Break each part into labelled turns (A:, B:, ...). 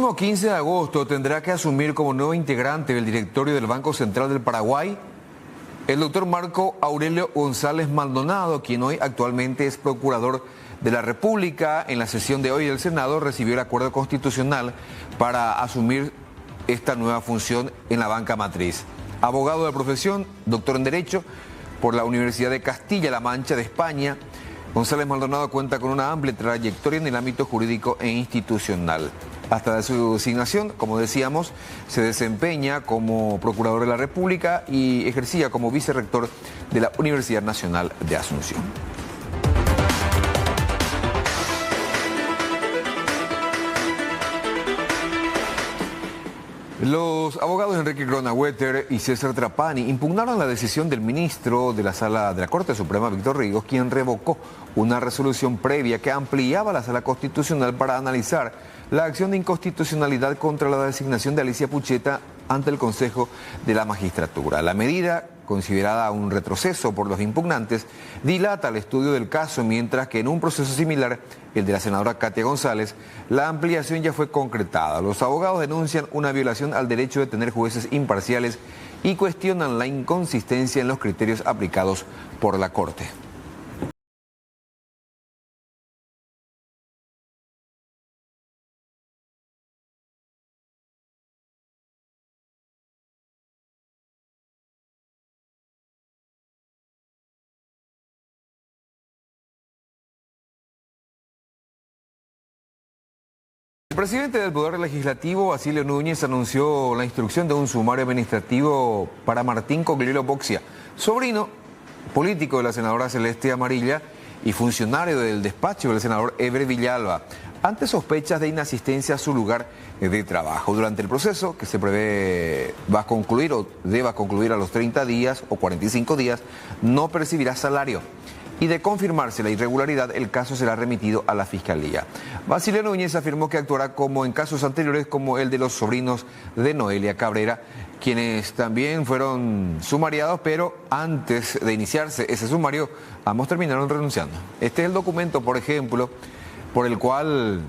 A: El próximo 15 de agosto tendrá que asumir como nuevo integrante del directorio del Banco Central del Paraguay el doctor Marco Aurelio González Maldonado, quien hoy actualmente es procurador de la República. En la sesión de hoy del Senado recibió el acuerdo constitucional para asumir esta nueva función en la banca matriz. Abogado de profesión, doctor en Derecho por la Universidad de Castilla-La Mancha de España, González Maldonado cuenta con una amplia trayectoria en el ámbito jurídico e institucional. Hasta su designación, como decíamos, se desempeña como procurador de la República y ejercía como vicerrector de la Universidad Nacional de Asunción. Los abogados Enrique Gronawetter y César Trapani impugnaron la decisión del ministro de la Sala de la Corte Suprema, Víctor Ríos, quien revocó una resolución previa que ampliaba la Sala Constitucional para analizar la acción de inconstitucionalidad contra la designación de Alicia Pucheta ante el Consejo de la Magistratura. La medida, considerada un retroceso por los impugnantes, dilata el estudio del caso, mientras que en un proceso similar, el de la senadora Katia González, la ampliación ya fue concretada. Los abogados denuncian una violación al derecho de tener jueces imparciales y cuestionan la inconsistencia en los criterios aplicados por la Corte. El presidente del Poder Legislativo, Basilio Núñez, anunció la instrucción de un sumario administrativo para Martín Cogliola Boxia, sobrino político de la senadora Celeste Amarilla y funcionario del despacho del senador Eber Villalba, ante sospechas de inasistencia a su lugar de trabajo. Durante el proceso, que se prevé va a concluir o deba concluir a los 30 días o 45 días, no percibirá salario. Y de confirmarse la irregularidad, el caso será remitido a la Fiscalía. Basilio Núñez afirmó que actuará como en casos anteriores, como el de los sobrinos de Noelia Cabrera, quienes también fueron sumariados, pero antes de iniciarse ese sumario, ambos terminaron renunciando. Este es el documento, por ejemplo, por el cual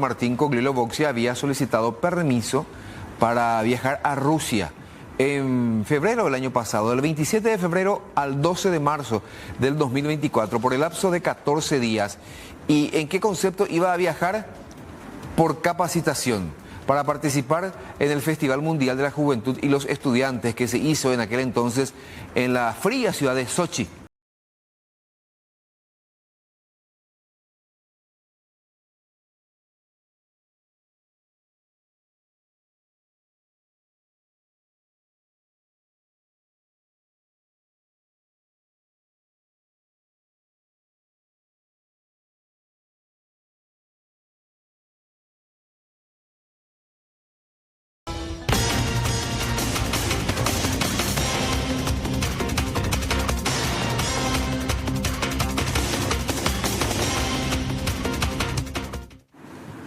A: Martín Cogliola Boxia había solicitado permiso para viajar a Rusia en febrero del año pasado, del 27 de febrero al 12 de marzo del 2024, por el lapso de 14 días. ¿Y en qué concepto iba a viajar? Por capacitación, para participar en el Festival Mundial de la Juventud y los Estudiantes que se hizo en aquel entonces en la fría ciudad de Sochi.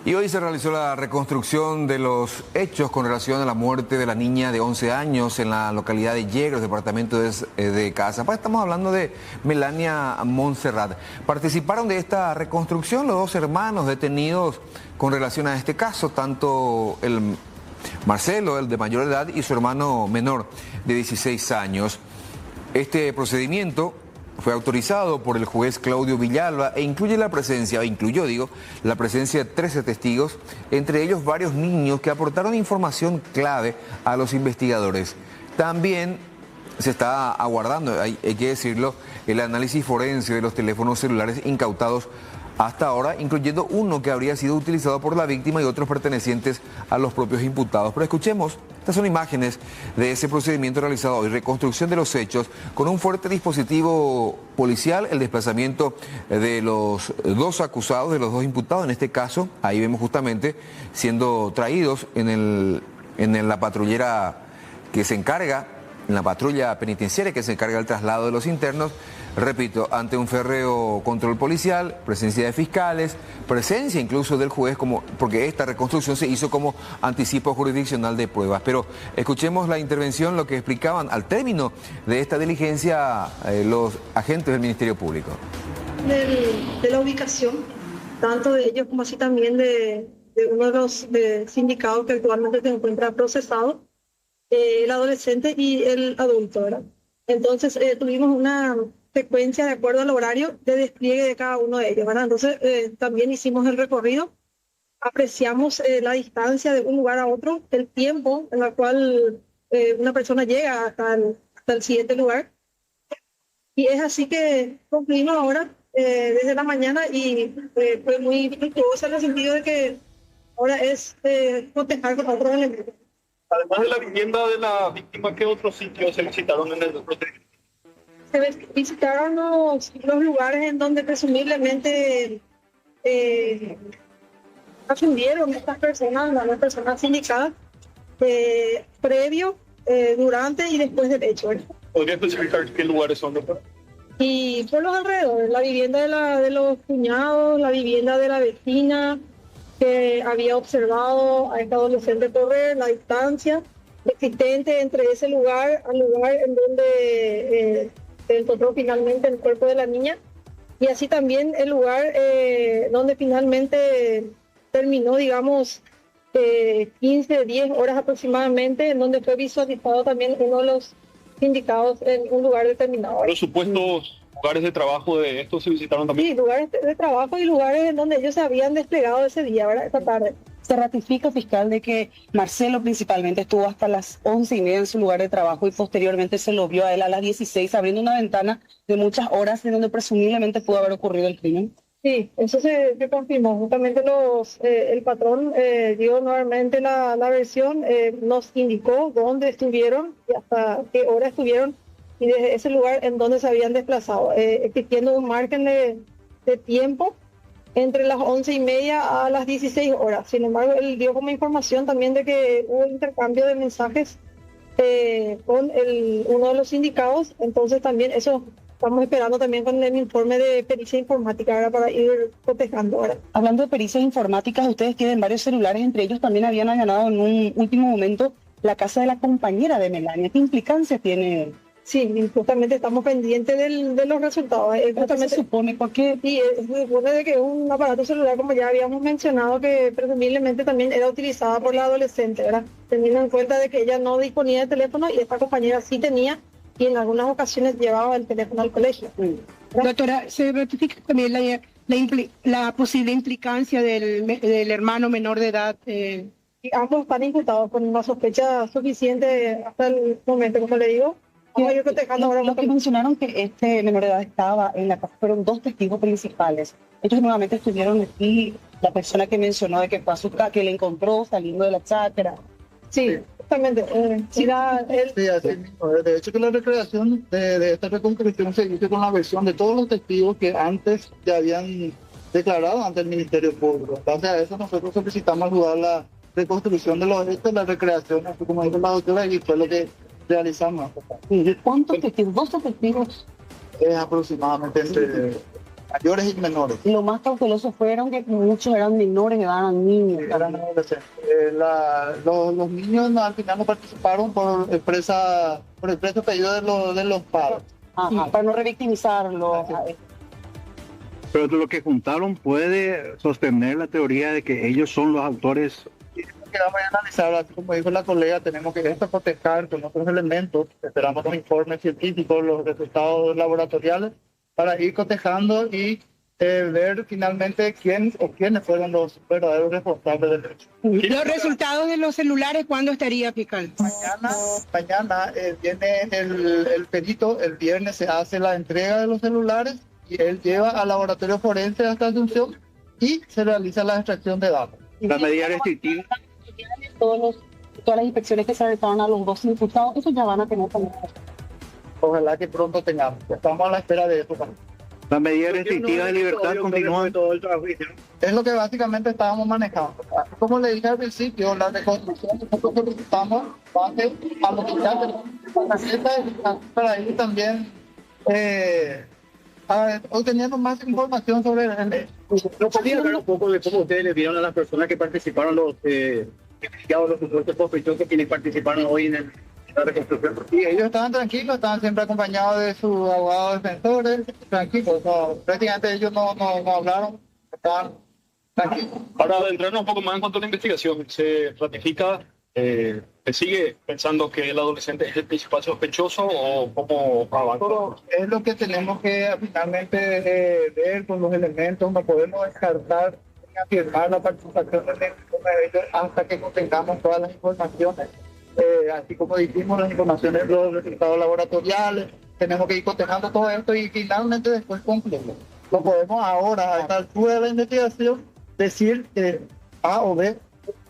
A: Y hoy se realizó la reconstrucción de los hechos con relación a la muerte de la niña de 11 años en la localidad de Yegros, departamento de Caazapá. Estamos hablando de Melania Montserrat. Participaron de esta reconstrucción los dos hermanos detenidos con relación a este caso, tanto el Marcelo, el de mayor edad, y su hermano menor de 16 años. Este procedimiento fue autorizado por el juez Claudio Villalba e incluyó la presencia de 13 testigos, entre ellos varios niños que aportaron información clave a los investigadores. También se está aguardando, hay que decirlo, el análisis forense de los teléfonos celulares incautados hasta ahora, incluyendo uno que habría sido utilizado por la víctima y otros pertenecientes a los propios imputados. Pero escuchemos, estas son imágenes de ese procedimiento realizado hoy, reconstrucción de los hechos, con un fuerte dispositivo policial, el desplazamiento de los dos acusados, de los dos imputados, en este caso, ahí vemos justamente siendo traídos en la patrullera que se encarga, en la patrulla penitenciaria que se encarga del traslado de los internos. Repito, ante un férreo control policial, presencia de fiscales, presencia incluso del juez, porque esta reconstrucción se hizo como anticipo jurisdiccional de pruebas. Pero escuchemos la intervención, lo que explicaban al término de esta diligencia los agentes del Ministerio Público.
B: De la ubicación, tanto de ellos como así también de de uno de los sindicados que actualmente se encuentra procesado, el adolescente y el adulto, ¿verdad? Entonces tuvimos una secuencia de acuerdo al horario de despliegue de cada uno de ellos, ¿verdad? Entonces también hicimos el recorrido, apreciamos la distancia de un lugar a otro, el tiempo en el cual una persona llega hasta el siguiente lugar. Y es así que concluimos ahora desde la mañana y fue muy virtuosa en el sentido de que ahora es cotejar con otros elementos.
C: Además de la vivienda de la víctima, ¿qué otros sitios se visitaron en el protegido?
B: Visitaron los lugares en donde presumiblemente afundieron estas personas, las personas sindicadas, previo, durante y después del hecho, ¿verdad?
C: ¿Podría especificar qué lugares son, doctor?
B: Y por los alrededores, la vivienda de los cuñados, la vivienda de la vecina que había observado a esta adolescente correr, la distancia existente entre ese lugar al lugar en donde se encontró finalmente el cuerpo de la niña, y así también el lugar donde finalmente terminó, digamos, 15, 10 horas aproximadamente, en donde fue visualizado también uno de los indicados en un lugar determinado.
C: Los supuestos lugares de trabajo de estos se visitaron también.
B: Sí, lugares de trabajo y lugares en donde ellos se habían desplegado ese día, ¿verdad? Esta tarde.
D: Se ratifica, fiscal, de que Marcelo principalmente estuvo hasta las 11:30 en su lugar de trabajo y posteriormente se lo vio a él a las 16 abriendo una ventana de muchas horas en donde presumiblemente pudo haber ocurrido el crimen.
B: Sí, eso se confirmó. Justamente el patrón dio nuevamente la versión, nos indicó dónde estuvieron y hasta qué hora estuvieron y desde ese lugar en donde se habían desplazado, existiendo un margen de tiempo entre las 11:30 a las 16 horas. Sin embargo, él dio como información también de que hubo intercambio de mensajes con uno de los sindicados, entonces también eso estamos esperando también con el informe de pericia informática ahora para ir cotejando ahora.
D: Hablando de pericias informáticas, ustedes tienen varios celulares, entre ellos también habían allanado en un último momento la casa de la compañera de Melania. ¿Qué implicancia tiene?
B: Sí, justamente estamos pendientes de los resultados.
D: ¿Qué se supone? ¿Por qué?
B: Sí, se supone de que es un aparato celular, como ya habíamos mencionado, que presumiblemente también era utilizada por la adolescente, ¿verdad? Teniendo en cuenta de que ella no disponía de teléfono y esta compañera sí tenía, y en algunas ocasiones llevaba el teléfono al colegio.
E: Doctora, ¿se ratifica también la posible implicancia del hermano menor de edad?
B: Y ambos están imputados con una sospecha suficiente hasta el momento, como le digo. Vamos a ir cotejando ahora.
D: Lo que mencionaron que este menor de edad estaba en la casa, fueron dos testigos principales. Ellos nuevamente estuvieron aquí, la persona que mencionó de que fue a su casa, que le encontró saliendo de la chacra.
B: Sí, justamente.
F: Sí, así mismo. De hecho, que la recreación de esta reconstrucción se hizo con la versión de todos los testigos que antes ya habían declarado ante el Ministerio Público. En base a eso, nosotros solicitamos ayudar a la reconstrucción de los hechos, la recreación, así como dijo la doctora, y fue lo que realizamos.
D: ¿Cuántos testigos? 12 testigos.
F: Es aproximadamente entre mayores y menores.
D: Lo más cauteloso fueron que muchos eran menores, eran niños.
F: Eran adolescentes. Los niños al final no participaron por el preso pedido de los padres.
D: Ajá, para no revictimizarlo.
G: Pero lo que juntaron puede sostener la teoría de que ellos son los autores.
F: Que vamos a analizar, así como dijo la colega, tenemos que esto cotejar con otros elementos, esperamos los informes científicos, los resultados laboratoriales, para ir cotejando y ver finalmente quién o quiénes fueron los verdaderos responsables del hecho.
E: ¿Los resultados de los celulares cuándo estaría, fiscal?
F: Mañana viene el perito, el viernes se hace la entrega de los celulares y él lleva al laboratorio forense hasta Asunción y se realiza la extracción de datos.
G: La medida restrictiva.
D: Todas las inspecciones que se realizaron a los dos imputados, eso ya van a tener también.
F: Ojalá que pronto tengamos. Estamos a la espera de eso también.
G: La medida restrictiva de libertad continúa.
F: Es lo que básicamente estábamos manejando. Como le dije al principio, la reconstrucción que nosotros solicitamos va a ser a lo que ya tenemos para ir también obteniendo más información sobre el hecho.
C: ¿No podía hablar un poco de cómo ustedes le vieron a las personas que participaron, los investigados, los supuestos sospechosos quienes participaron hoy en la reconstrucción?
F: Sí, ellos estaban tranquilos, estaban siempre acompañados de sus abogados defensores, tranquilos. No, prácticamente ellos no hablaron, estaban
H: Para adentrarnos un poco más en cuanto a la investigación, ¿se ratifica, se sigue pensando que el adolescente es el principal sospechoso o cómo avanza?
F: Es lo que tenemos que finalmente ver con los elementos. No podemos descartar ni afirmar la participación de ellos hasta que tengamos todas las informaciones. Así como dijimos, las informaciones, los resultados laboratoriales, tenemos que ir cotejando todo esto y finalmente después concluir. No podemos ahora, a esta altura de la investigación, decir que A o B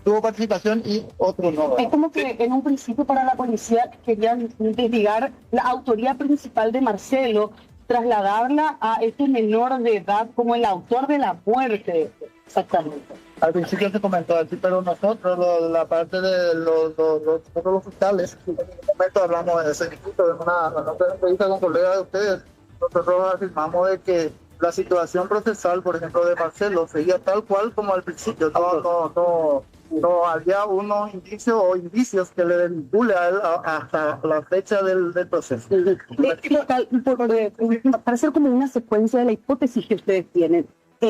F: tuvo participación y otro no.
D: Es como que en un principio para la policía querían investigar la autoría principal de Marcelo, trasladarla a este menor de edad como el autor de la muerte. Exactamente.
F: Al principio se comentó así, pero nosotros, la parte de los fiscales, en un momento hablamos de ese instituto, en una entrevista con colegas de ustedes, nosotros afirmamos de que la situación procesal, por ejemplo, de Marcelo, seguía tal cual como al principio. No había unos indicios que le vincule a él hasta la fecha del proceso.
D: Para hacer como una secuencia de la hipótesis que ustedes tienen,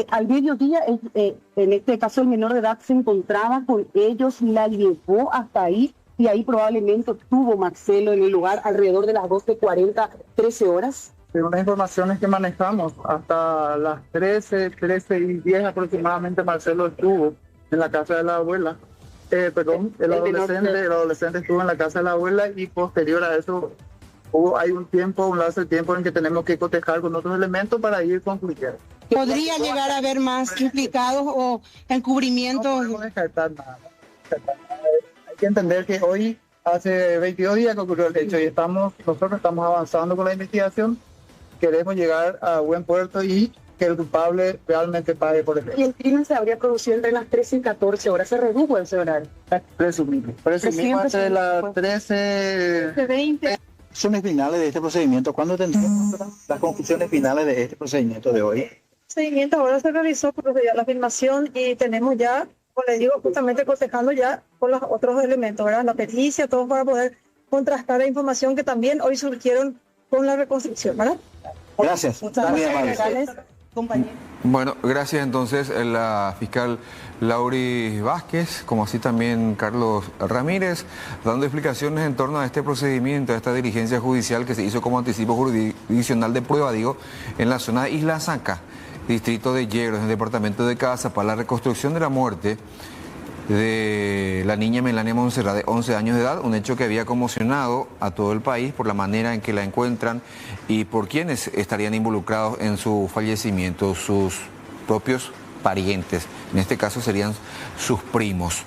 D: al mediodía, en este caso el menor de edad se encontraba con ellos, la llevó hasta ahí y ahí probablemente tuvo Marcelo en el lugar alrededor de las 12:40, 13 horas.
F: Según las informaciones que manejamos, hasta las 13:10 aproximadamente Marcelo estuvo en la casa de la abuela. El adolescente estuvo en la casa de la abuela y posterior a eso hay un lapso de tiempo en que tenemos que cotejar con otros elementos para ir concluyendo.
E: ¿Podría llegar a haber más implicados o encubrimientos?
F: No podemos descartar nada. Hay que entender que hoy, hace 22 días que ocurrió el hecho y nosotros estamos avanzando con la investigación. Queremos llegar a buen puerto y que el culpable realmente pague por el hecho.
D: Y el crimen se habría producido entre las 13 y 14 horas. ¿Se redujo ese horario?
F: Presumimos entre las 13:20.
G: Conclusiones finales de este procedimiento. ¿Cuándo tendremos las conclusiones finales de este procedimiento de hoy?
B: Seguimiento ahora se realizó la filmación y tenemos ya, como les digo, justamente cotejando ya con los otros elementos, ¿verdad? La pericia, todo para poder contrastar la información que también hoy surgieron con la reconstrucción, ¿verdad?
G: Gracias.
D: Muchas gracias, compañeros.
A: Bueno, gracias entonces la fiscal Lauri Vázquez, como así también Carlos Ramírez, dando explicaciones en torno a este procedimiento, a esta diligencia judicial que se hizo como anticipo jurisdiccional de prueba, en la zona de Isla Zanca, distrito de Yegros, en el departamento de Casa, para la reconstrucción de la muerte de la niña Melania Montserrat, de 11 años de edad, un hecho que había conmocionado a todo el país por la manera en que la encuentran y por quienes estarían involucrados en su fallecimiento, sus propios parientes, en este caso serían sus primos.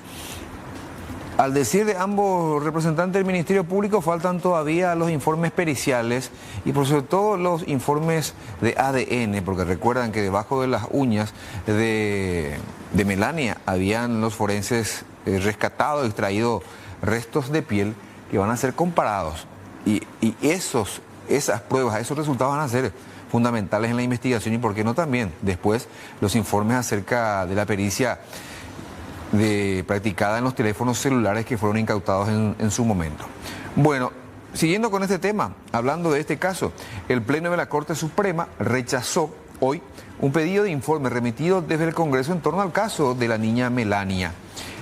A: Al decir de ambos representantes del Ministerio Público, faltan todavía los informes periciales y por sobre todo los informes de ADN, porque recuerdan que debajo de las uñas de Melania habían los forenses rescatado, extraído restos de piel que van a ser comparados y esas pruebas, esos resultados van a ser fundamentales en la investigación y por qué no también después los informes acerca de la pericia practicada en los teléfonos celulares que fueron incautados en su momento. Bueno, siguiendo con este tema, hablando de este caso, el Pleno de la Corte Suprema rechazó hoy un pedido de informe remitido desde el Congreso en torno al caso de la niña Melania.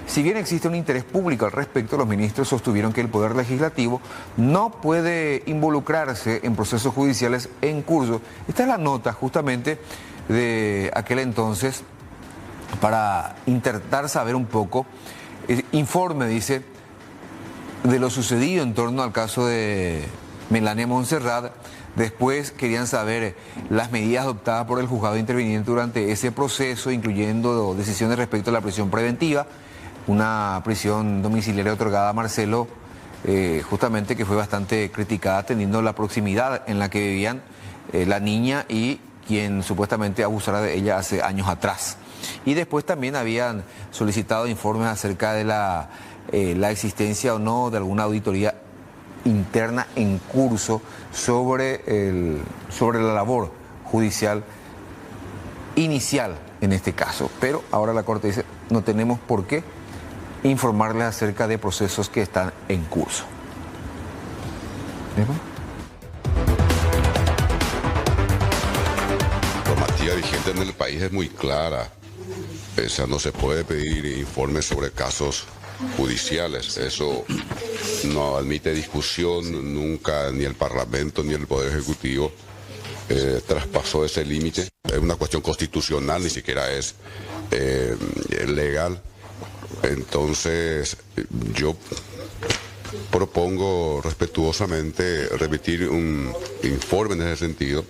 A: Si bien existe un interés público al respecto, los ministros sostuvieron que el Poder Legislativo no puede involucrarse en procesos judiciales en curso. Esta es la nota justamente de aquel entonces para intentar saber un poco, informe, dice, de lo sucedido en torno al caso de Melania Montserrat. Después querían saber las medidas adoptadas por el juzgado interviniente durante ese proceso, incluyendo decisiones respecto a la prisión preventiva, una prisión domiciliaria otorgada a Marcelo, justamente que fue bastante criticada teniendo la proximidad en la que vivían la niña y quien supuestamente abusara de ella hace años atrás. Y después también habían solicitado informes acerca de la existencia o no de alguna auditoría interna en curso sobre la labor judicial inicial en este caso. Pero ahora la Corte dice, no tenemos por qué informarles acerca de procesos que están en curso.
I: La normativa vigente en el país es muy clara. O sea, no se puede pedir informes sobre casos judiciales. Eso no admite discusión. Nunca ni el Parlamento ni el Poder Ejecutivo traspasó ese límite. Es una cuestión constitucional, ni siquiera es legal. Entonces, yo propongo respetuosamente remitir un informe en ese sentido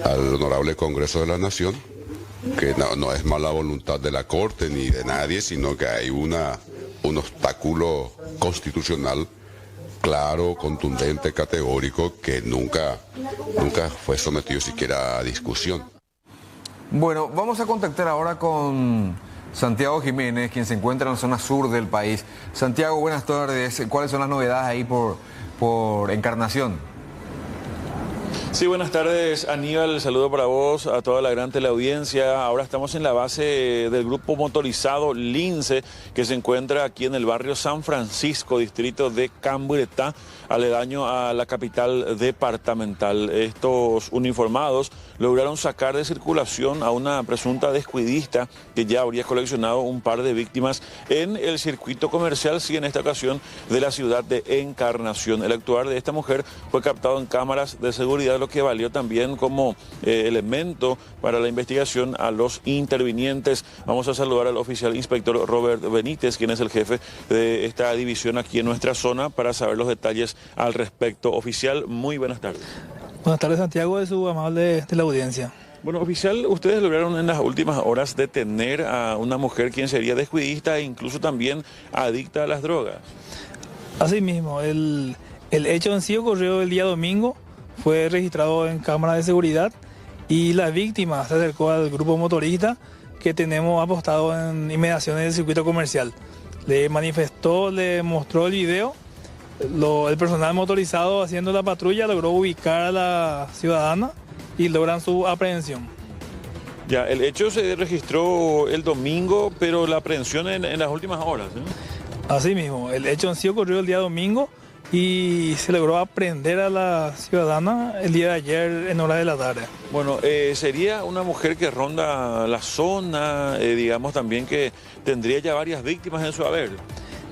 I: al Honorable Congreso de la Nación, que no es mala voluntad de la Corte ni de nadie, sino que hay un obstáculo constitucional claro, contundente, categórico, que nunca fue sometido siquiera a discusión.
A: Bueno, vamos a contactar ahora con Santiago Jiménez, quien se encuentra en la zona sur del país. Santiago, buenas tardes. ¿Cuáles son las novedades ahí por Encarnación?
J: Sí, buenas tardes, Aníbal. Saludo para vos, a toda la gran teleaudiencia. Ahora estamos en la base del grupo motorizado Lince, que se encuentra aquí en el barrio San Francisco, distrito de Camburetá, aledaño a la capital departamental. Estos uniformados lograron sacar de circulación a una presunta descuidista que ya habría coleccionado un par de víctimas en el circuito comercial, sí, en esta ocasión de la ciudad de Encarnación. El actuar de esta mujer fue captado en cámaras de seguridad, lo que valió también como elemento para la investigación a los intervinientes. Vamos a saludar al oficial inspector Robert Benítez, quien es el jefe de esta división aquí en nuestra zona, para saber los detalles al respecto. Oficial, muy buenas tardes.
K: Buenas tardes, Santiago, de su amable de la audiencia.
J: Bueno, oficial, ustedes lograron en las últimas horas detener a una mujer quien sería descuidista e incluso también adicta a las drogas.
K: Así mismo, el hecho en sí ocurrió el día domingo, fue registrado en cámara de seguridad y la víctima se acercó al grupo motorista que tenemos apostado en inmediaciones del circuito comercial. Le manifestó, le mostró el video. El personal motorizado haciendo la patrulla logró ubicar a la ciudadana y logran su aprehensión.
J: Ya, el hecho se registró el domingo, pero la aprehensión en las últimas horas, ¿eh?
K: Así mismo, el hecho en sí ocurrió el día domingo y se logró aprehender a la ciudadana el día de ayer en hora de la tarde.
J: Bueno, sería una mujer que ronda la zona, digamos también que tendría ya varias víctimas en su haber.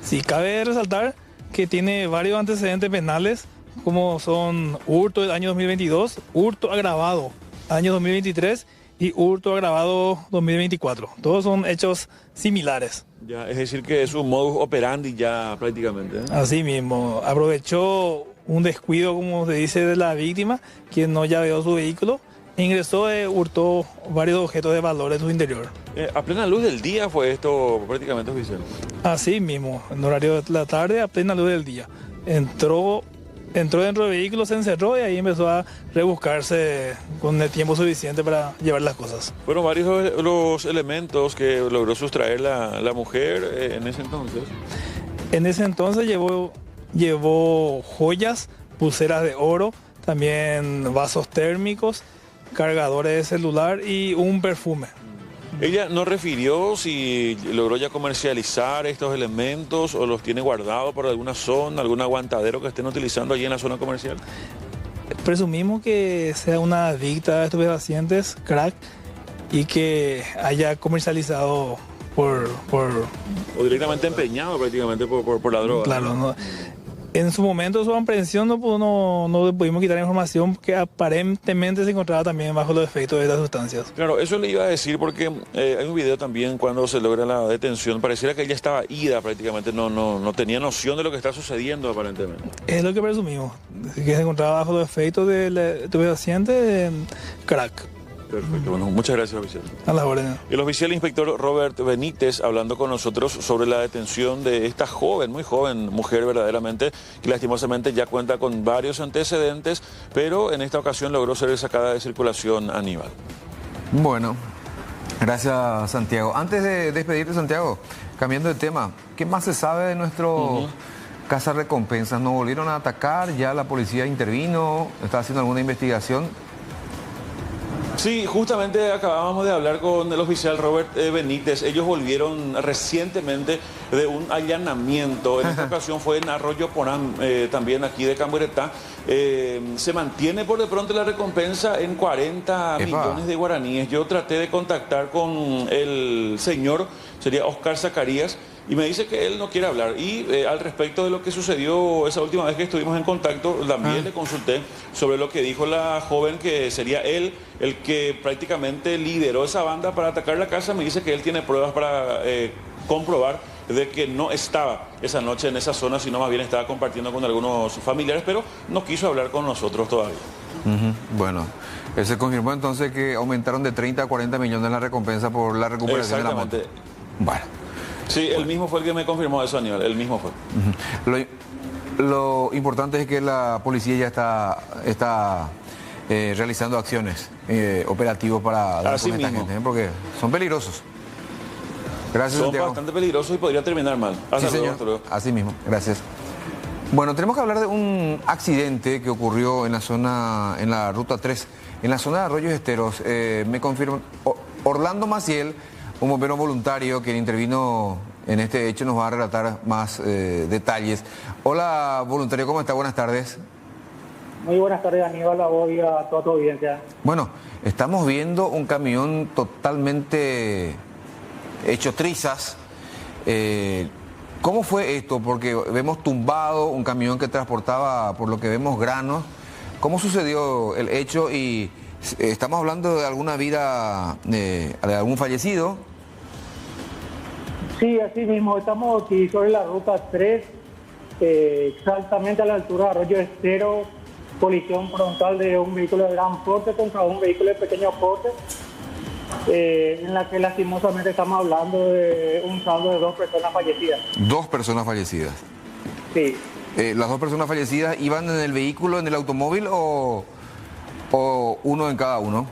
K: Sí, cabe resaltar que tiene varios antecedentes penales, como son hurto del año 2022, hurto agravado año 2023 y hurto agravado 2024. Todos son hechos similares.
J: Ya, es decir que es un modus operandi ya prácticamente, ¿eh?
K: Así mismo, aprovechó un descuido, como se dice, de la víctima, quien no llaveó su vehículo, ingresó e hurtó varios objetos de valor en su interior.
J: A plena luz del día fue esto prácticamente oficial.
K: Así mismo, en horario de la tarde, a plena luz del día. Entró dentro del vehículo, se encerró y ahí empezó a rebuscarse con el tiempo suficiente para llevar las cosas.
J: Fueron varios los elementos que logró sustraer la mujer en ese entonces.
K: En ese entonces llevó joyas, pulseras de oro, también vasos térmicos, cargadores de celular y un perfume.
J: Ella no refirió si logró ya comercializar estos elementos o los tiene guardados por alguna zona, algún aguantadero que estén utilizando allí en la zona comercial.
K: Presumimos que sea una adicta a estupefacientes, crack, y que haya comercializado
J: o directamente empeñado prácticamente por la droga.
K: Claro, ¿no? En su momento de su aprehensión no pudimos quitar información que aparentemente se encontraba también bajo los efectos de estas sustancias.
J: Claro, eso le iba a decir porque hay un video también cuando se logra la detención, pareciera que ella estaba ida prácticamente, no tenía noción de lo que está sucediendo aparentemente.
K: Es lo que presumimos, que se encontraba bajo los efectos del estupefaciente crack.
J: Perfecto, bueno, muchas gracias, oficial.
K: A la orden.
J: El oficial inspector Robert Benítez hablando con nosotros sobre la detención de esta joven, muy joven mujer verdaderamente, que lastimosamente ya cuenta con varios antecedentes, pero en esta ocasión logró ser sacada de circulación, Aníbal.
A: Bueno, gracias, Santiago. Antes de despedirte, Santiago, cambiando de tema, ¿qué más se sabe de nuestro cazarrecompensas? ¿Nos volvieron a atacar? ¿Ya la policía intervino? ¿Está haciendo alguna investigación?
J: Sí, justamente acabábamos de hablar con el oficial Robert Benítez. Ellos volvieron recientemente de un allanamiento. En esta ocasión fue en Arroyo Porán, también aquí de Camburetá. Se mantiene por de pronto la recompensa en 40 millones de guaraníes. Yo traté de contactar con el señor, sería Oscar Zacarías, y me dice que él no quiere hablar. Y al respecto de lo que sucedió esa última vez que estuvimos en contacto, también le consulté sobre lo que dijo la joven, que sería él el que prácticamente lideró esa banda para atacar la casa. Me dice que él tiene pruebas para comprobar de que no estaba esa noche en esa zona, sino más bien estaba compartiendo con algunos familiares, pero no quiso hablar con nosotros todavía.
A: Bueno, se confirmó entonces que aumentaron de 30 a 40 millones la recompensa por la recuperación de la moto. Bueno.
J: Sí, él mismo fue el que me confirmó eso, Aníbal, él mismo fue.
A: Lo importante es que la policía ya está realizando acciones operativos para dar con esta gente, porque son peligrosos. Gracias,
J: son
A: Santiago.
J: Bastante peligrosos y podría terminar mal.
A: Sí, señor. Así mismo, gracias. Bueno, tenemos que hablar de un accidente que ocurrió en la ruta 3, en la zona de Arroyos Esteros. Me confirma Orlando Maciel, un bombero voluntario que intervino en este hecho, nos va a relatar más detalles. Hola, voluntario, ¿cómo está? Buenas tardes.
L: Muy buenas tardes, Aníbal, a vos y a toda tu audiencia.
A: Bueno, estamos viendo un camión totalmente hecho trizas. ¿Cómo fue esto? Porque vemos tumbado un camión que transportaba, por lo que vemos, granos. ¿Cómo sucedió el hecho? Y estamos hablando de alguna vida, de algún fallecido.
L: Sí, así mismo, estamos aquí sobre la ruta 3, exactamente a la altura de Arroyo Estero, colisión frontal de un vehículo de gran porte contra un vehículo de pequeño porte, en la que lastimosamente estamos hablando de un saldo de 2 personas fallecidas.
A: 2 personas fallecidas.
L: Sí.
A: ¿Las 2 personas fallecidas iban en el vehículo, en el automóvil o uno en cada uno?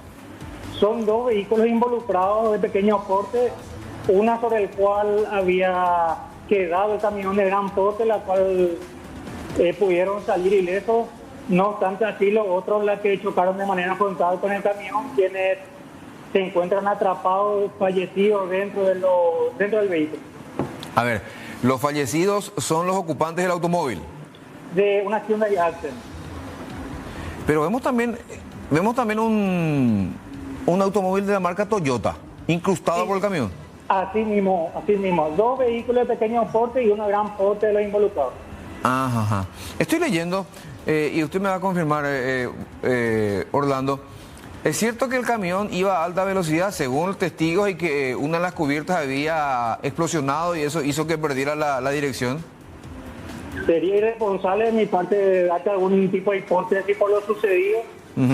L: Son 2 vehículos involucrados de pequeño porte, una sobre el cual había quedado el camión de gran porte, la cual pudieron salir ilesos. No obstante así, los otros, la que chocaron de manera frontal con el camión, quienes se encuentran atrapados, fallecidos dentro del vehículo. A
A: ver, ¿los fallecidos son los ocupantes del automóvil?
L: De una Hyundai Accent.
A: Pero vemos también un automóvil de la marca Toyota, incrustado por el camión.
L: Así mismo. 2 vehículos de pequeño porte y uno de gran porte de los involucrados.
A: Ajá. Estoy leyendo, y usted me va a confirmar, Orlando, ¿es cierto que el camión iba a alta velocidad según los testigos y que una de las cubiertas había explosionado y eso hizo que perdiera la dirección?
L: Sería irresponsable de mi parte de darte algún tipo de hipótesis por lo sucedido.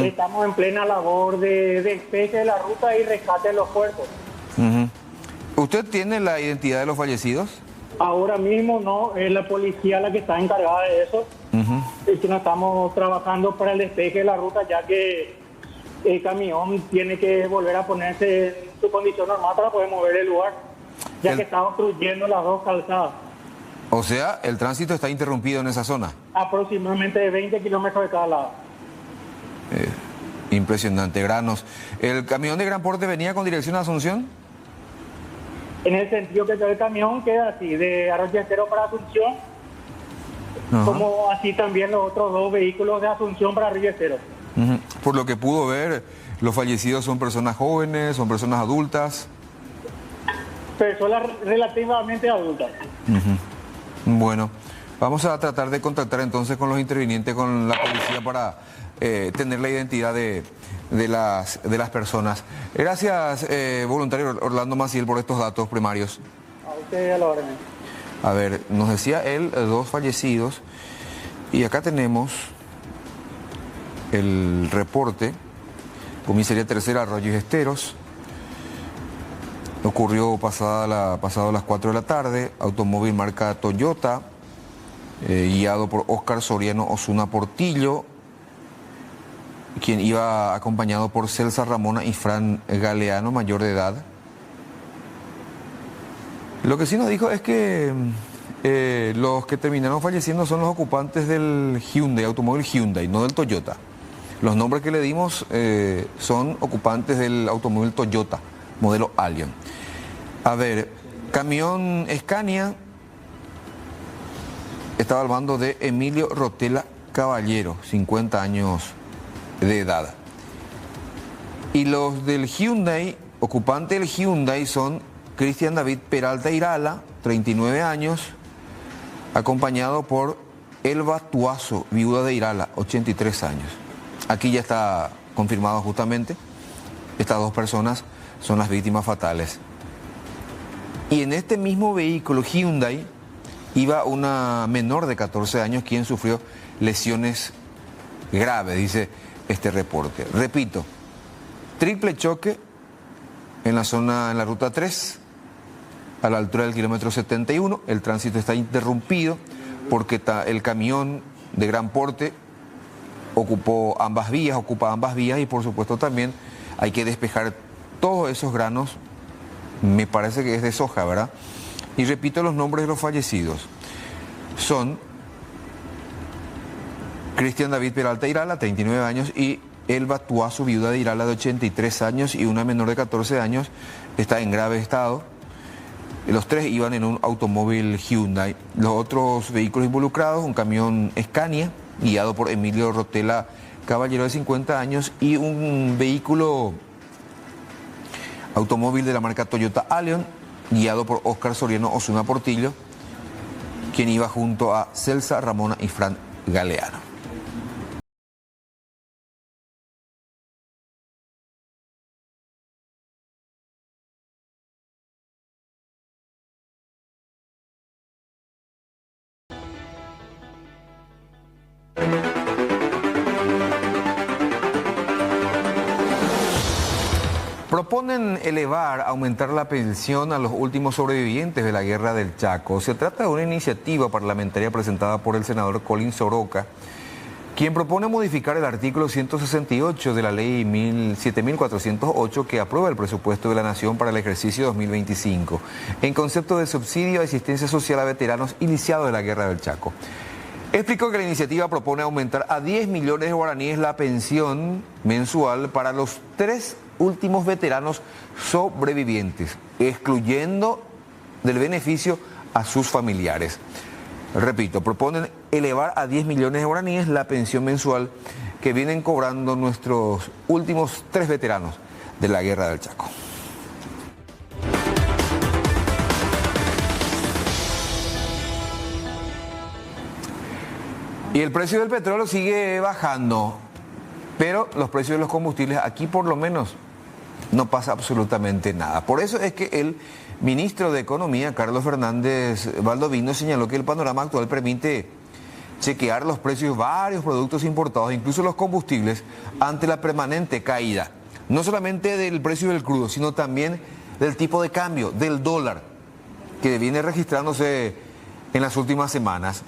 L: Estamos en plena labor de despeje de la ruta y rescate de los cuerpos.
A: ¿Usted tiene la identidad de los fallecidos?
L: Ahora mismo no, es la policía la que está encargada de eso. Es que no estamos trabajando para el despeje de la ruta, ya que el camión tiene que volver a ponerse en su condición normal para poder mover el lugar, ya que está obstruyendo las 2 calzadas.
A: O sea, el tránsito está interrumpido en esa zona.
L: Aproximadamente de 20 kilómetros de cada lado.
A: Impresionante, granos. ¿El camión de gran porte venía con dirección a Asunción?
L: En el sentido que el camión queda así, de Arroyo Estero para Asunción, como así también los otros 2 vehículos de Asunción para Arroyo Estero.
A: Por lo que pudo ver, los fallecidos son personas jóvenes, son personas adultas.
L: Personas relativamente adultas.
A: Bueno, vamos a tratar de contactar entonces con los intervinientes, con la policía para tener la identidad de las personas. Gracias, voluntario Orlando Maciel, por estos datos primarios.
L: A usted a la orden.
A: A ver, nos decía él 2 fallecidos y acá tenemos el reporte. Comisaría Tercera, Arroyos Esteros. Ocurrió pasado las 4 de la tarde, automóvil marca Toyota, guiado por Óscar Soriano Osuna Portillo, quien iba acompañado por Celsa Ramona y Fran Galeano, mayor de edad. Lo que sí nos dijo es que los que terminaron falleciendo son los ocupantes del Hyundai, automóvil Hyundai, no del Toyota. Los nombres que le dimos son ocupantes del automóvil Toyota, modelo Allion. A ver, camión Scania estaba al mando de Emilio Rotela Caballero, 50 años de edad. Y los del Hyundai, ocupante del Hyundai, son Cristian David Peralta Irala, 39 años, acompañado por Elba Tuazo, viuda de Irala, 83 años. Aquí ya está confirmado justamente, estas dos personas son las víctimas fatales. Y en este mismo vehículo Hyundai iba una menor de 14 años quien sufrió lesiones graves, dice este reporte. Repito, triple choque en la ruta 3, a la altura del kilómetro 71. El tránsito está interrumpido porque el camión de gran porte ocupa ambas vías y por supuesto también hay que despejar todos esos granos, me parece que es de soja, ¿verdad? Y repito los nombres de los fallecidos. Son Cristian David Peralta Irala, 39 años, y Elba Tuazo, viuda de Irala, de 83 años, y una menor de 14 años, está en grave estado. Los tres iban en un automóvil Hyundai. Los otros vehículos involucrados, un camión Scania, guiado por Emilio Rotela Caballero, de 50 años, y un vehículo automóvil de la marca Toyota Allion, guiado por Óscar Soriano Osuna Portillo, quien iba junto a Celsa, Ramona y Fran Galeano. Proponen aumentar la pensión a los últimos sobrevivientes de la Guerra del Chaco. Se trata de una iniciativa parlamentaria presentada por el senador Colin Soroka, quien propone modificar el artículo 168 de la ley 7408 que aprueba el presupuesto de la Nación para el ejercicio 2025, en concepto de subsidio de asistencia social a veteranos iniciados de la Guerra del Chaco. Explicó que la iniciativa propone aumentar a 10 millones de guaraníes la pensión mensual para los 3 últimos veteranos sobrevivientes, excluyendo del beneficio a sus familiares. Repito, proponen elevar a 10 millones de guaraníes la pensión mensual que vienen cobrando nuestros últimos 3 veteranos de la Guerra del Chaco. Y el precio del petróleo sigue bajando, pero los precios de los combustibles aquí por lo menos no pasa absolutamente nada. Por eso es que el ministro de Economía, Carlos Fernández Valdovino, señaló que el panorama actual permite chequear los precios de varios productos importados, incluso los combustibles, ante la permanente caída, no solamente del precio del crudo, sino también del tipo de cambio, del dólar, que viene registrándose en las últimas semanas.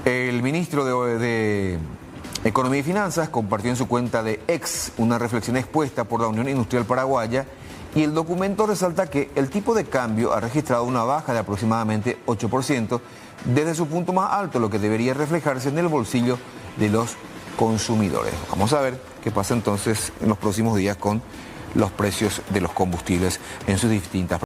A: El ministro de Economía y Finanzas compartió en su cuenta de X una reflexión expuesta por la Unión Industrial Paraguaya, y el documento resalta que el tipo de cambio ha registrado una baja de aproximadamente 8% desde su punto más alto, lo que debería reflejarse en el bolsillo de los consumidores. Vamos a ver qué pasa entonces en los próximos días con los precios de los combustibles en sus distintas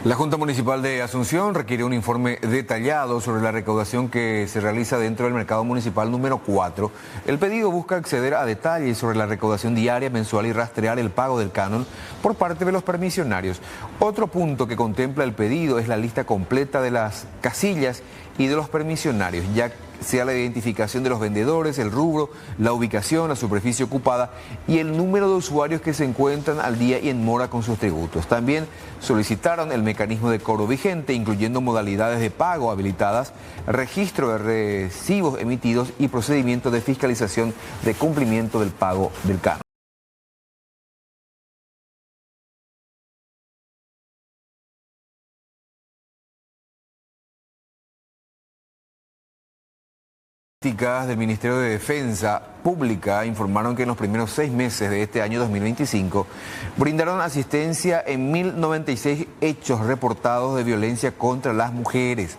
A: La Junta Municipal de Asunción requiere un informe detallado sobre la recaudación que se realiza dentro del mercado municipal número 4. El pedido busca acceder a detalles sobre la recaudación diaria, mensual y rastrear el pago del canon por parte de los permisionarios. Otro punto que contempla el pedido es la lista completa de las casillas y de los permisionarios, ya sea la identificación de los vendedores, el rubro, la ubicación, la superficie ocupada y el número de usuarios que se encuentran al día y en mora con sus tributos. También solicitaron el mecanismo de cobro vigente, incluyendo modalidades de pago habilitadas, registro de recibos emitidos y procedimiento de fiscalización de cumplimiento del pago del canon. Del Ministerio de Defensa Pública informaron que en los primeros 6 meses de este año 2025 brindaron asistencia en 1096 hechos reportados de violencia contra las mujeres.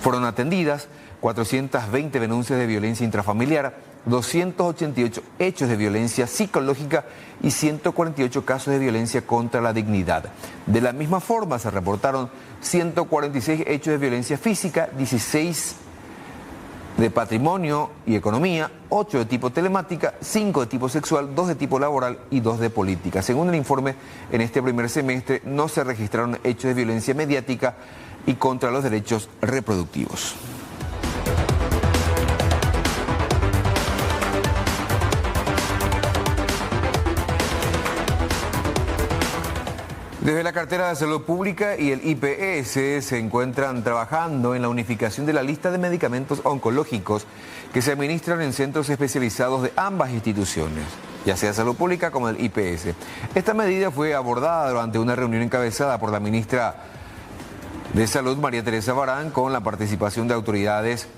A: Fueron atendidas 420 denuncias de violencia intrafamiliar, 288 hechos de violencia psicológica y 148 casos de violencia contra la dignidad. De la misma forma se reportaron 146 hechos de violencia física, 16 de patrimonio y economía, 8 de tipo telemática, 5 de tipo sexual, 2 de tipo laboral y 2 de política. Según el informe, en este primer semestre no se registraron hechos de violencia mediática y contra los derechos reproductivos. Desde la cartera de Salud Pública y el IPS se encuentran trabajando en la unificación de la lista de medicamentos oncológicos que se administran en centros especializados de ambas instituciones, ya sea Salud Pública como el IPS. Esta medida fue abordada durante una reunión encabezada por la ministra de Salud, María Teresa Barán, con la participación de autoridades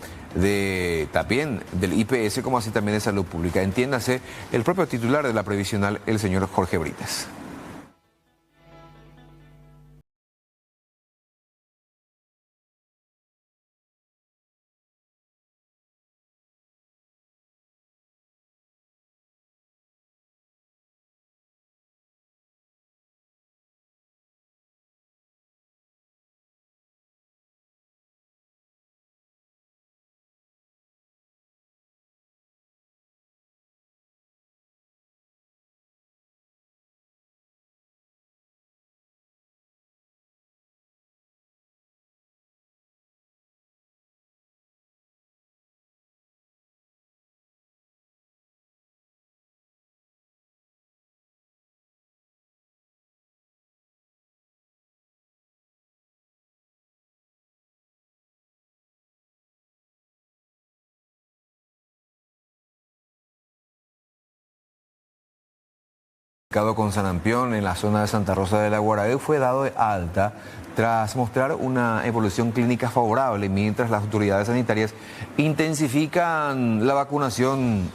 A: también del IPS como así también de Salud Pública. Entiéndase, el propio titular de la previsional, el señor Jorge Brites. Con sarampión en la zona de Santa Rosa de la Guaraí fue dado de alta tras mostrar una evolución clínica favorable, mientras las autoridades sanitarias intensifican la vacunación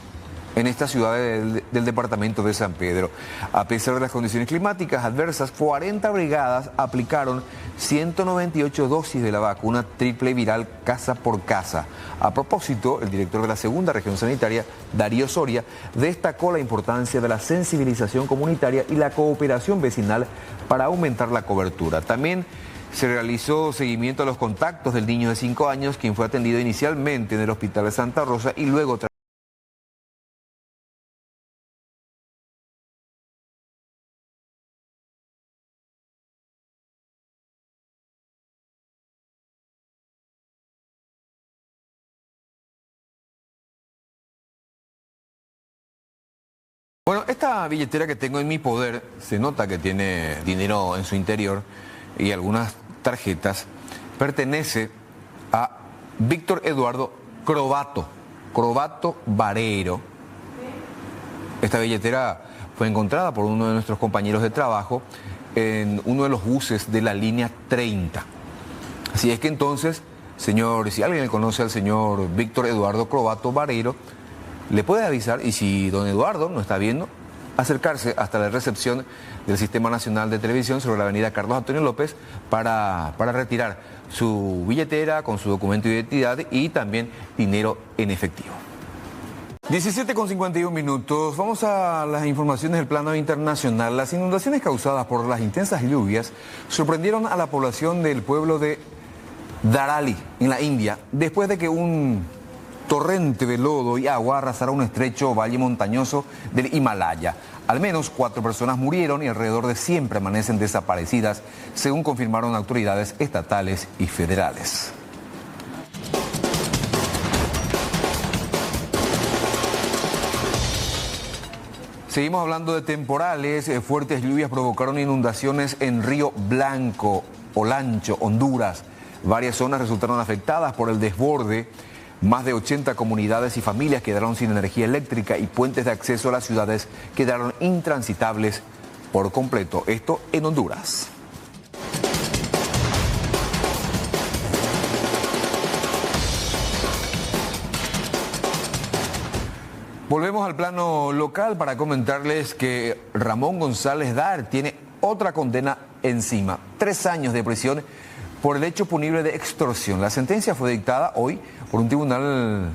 A: en esta ciudad del departamento de San Pedro. A pesar de las condiciones climáticas adversas, 40 brigadas aplicaron 198 dosis de la vacuna triple viral casa por casa. A propósito, el director de la segunda región sanitaria, Darío Soria, destacó la importancia de la sensibilización comunitaria y la cooperación vecinal para aumentar la cobertura. También se realizó seguimiento a los contactos del niño de 5 años, quien fue atendido inicialmente en el hospital de Santa Rosa y luego Bueno, esta billetera que tengo en mi poder, se nota que tiene dinero en su interior y algunas tarjetas, pertenece a Víctor Eduardo Crovato Vareiro. Esta billetera fue encontrada por uno de nuestros compañeros de trabajo en uno de los buses de la línea 30. Así es que entonces, señor, si alguien conoce al señor Víctor Eduardo Crovato Vareiro, le puede avisar, y si don Eduardo no está viendo, acercarse hasta la recepción del Sistema Nacional de Televisión sobre la avenida Carlos Antonio López para retirar su billetera con su documento de identidad y también dinero en efectivo. 17:51 minutos. Vamos a las informaciones del plano internacional. Las inundaciones causadas por las intensas lluvias sorprendieron a la población del pueblo de Darali, en la India, después de que un torrente de lodo y agua arrasara un estrecho valle montañoso del Himalaya. Al menos 4 personas murieron y alrededor de 100 permanecen desaparecidas, según confirmaron autoridades estatales y federales. Seguimos hablando de temporales. Fuertes lluvias provocaron inundaciones en Río Blanco, Olancho, Honduras. Varias zonas resultaron afectadas por el desborde. Más de 80 comunidades y familias quedaron sin energía eléctrica y puentes de acceso a las ciudades quedaron intransitables por completo. Esto en Honduras. Volvemos al plano local para comentarles que Ramón González Dar tiene otra condena encima, 3 años de prisión por el hecho punible de extorsión. La sentencia fue dictada hoy por un tribunal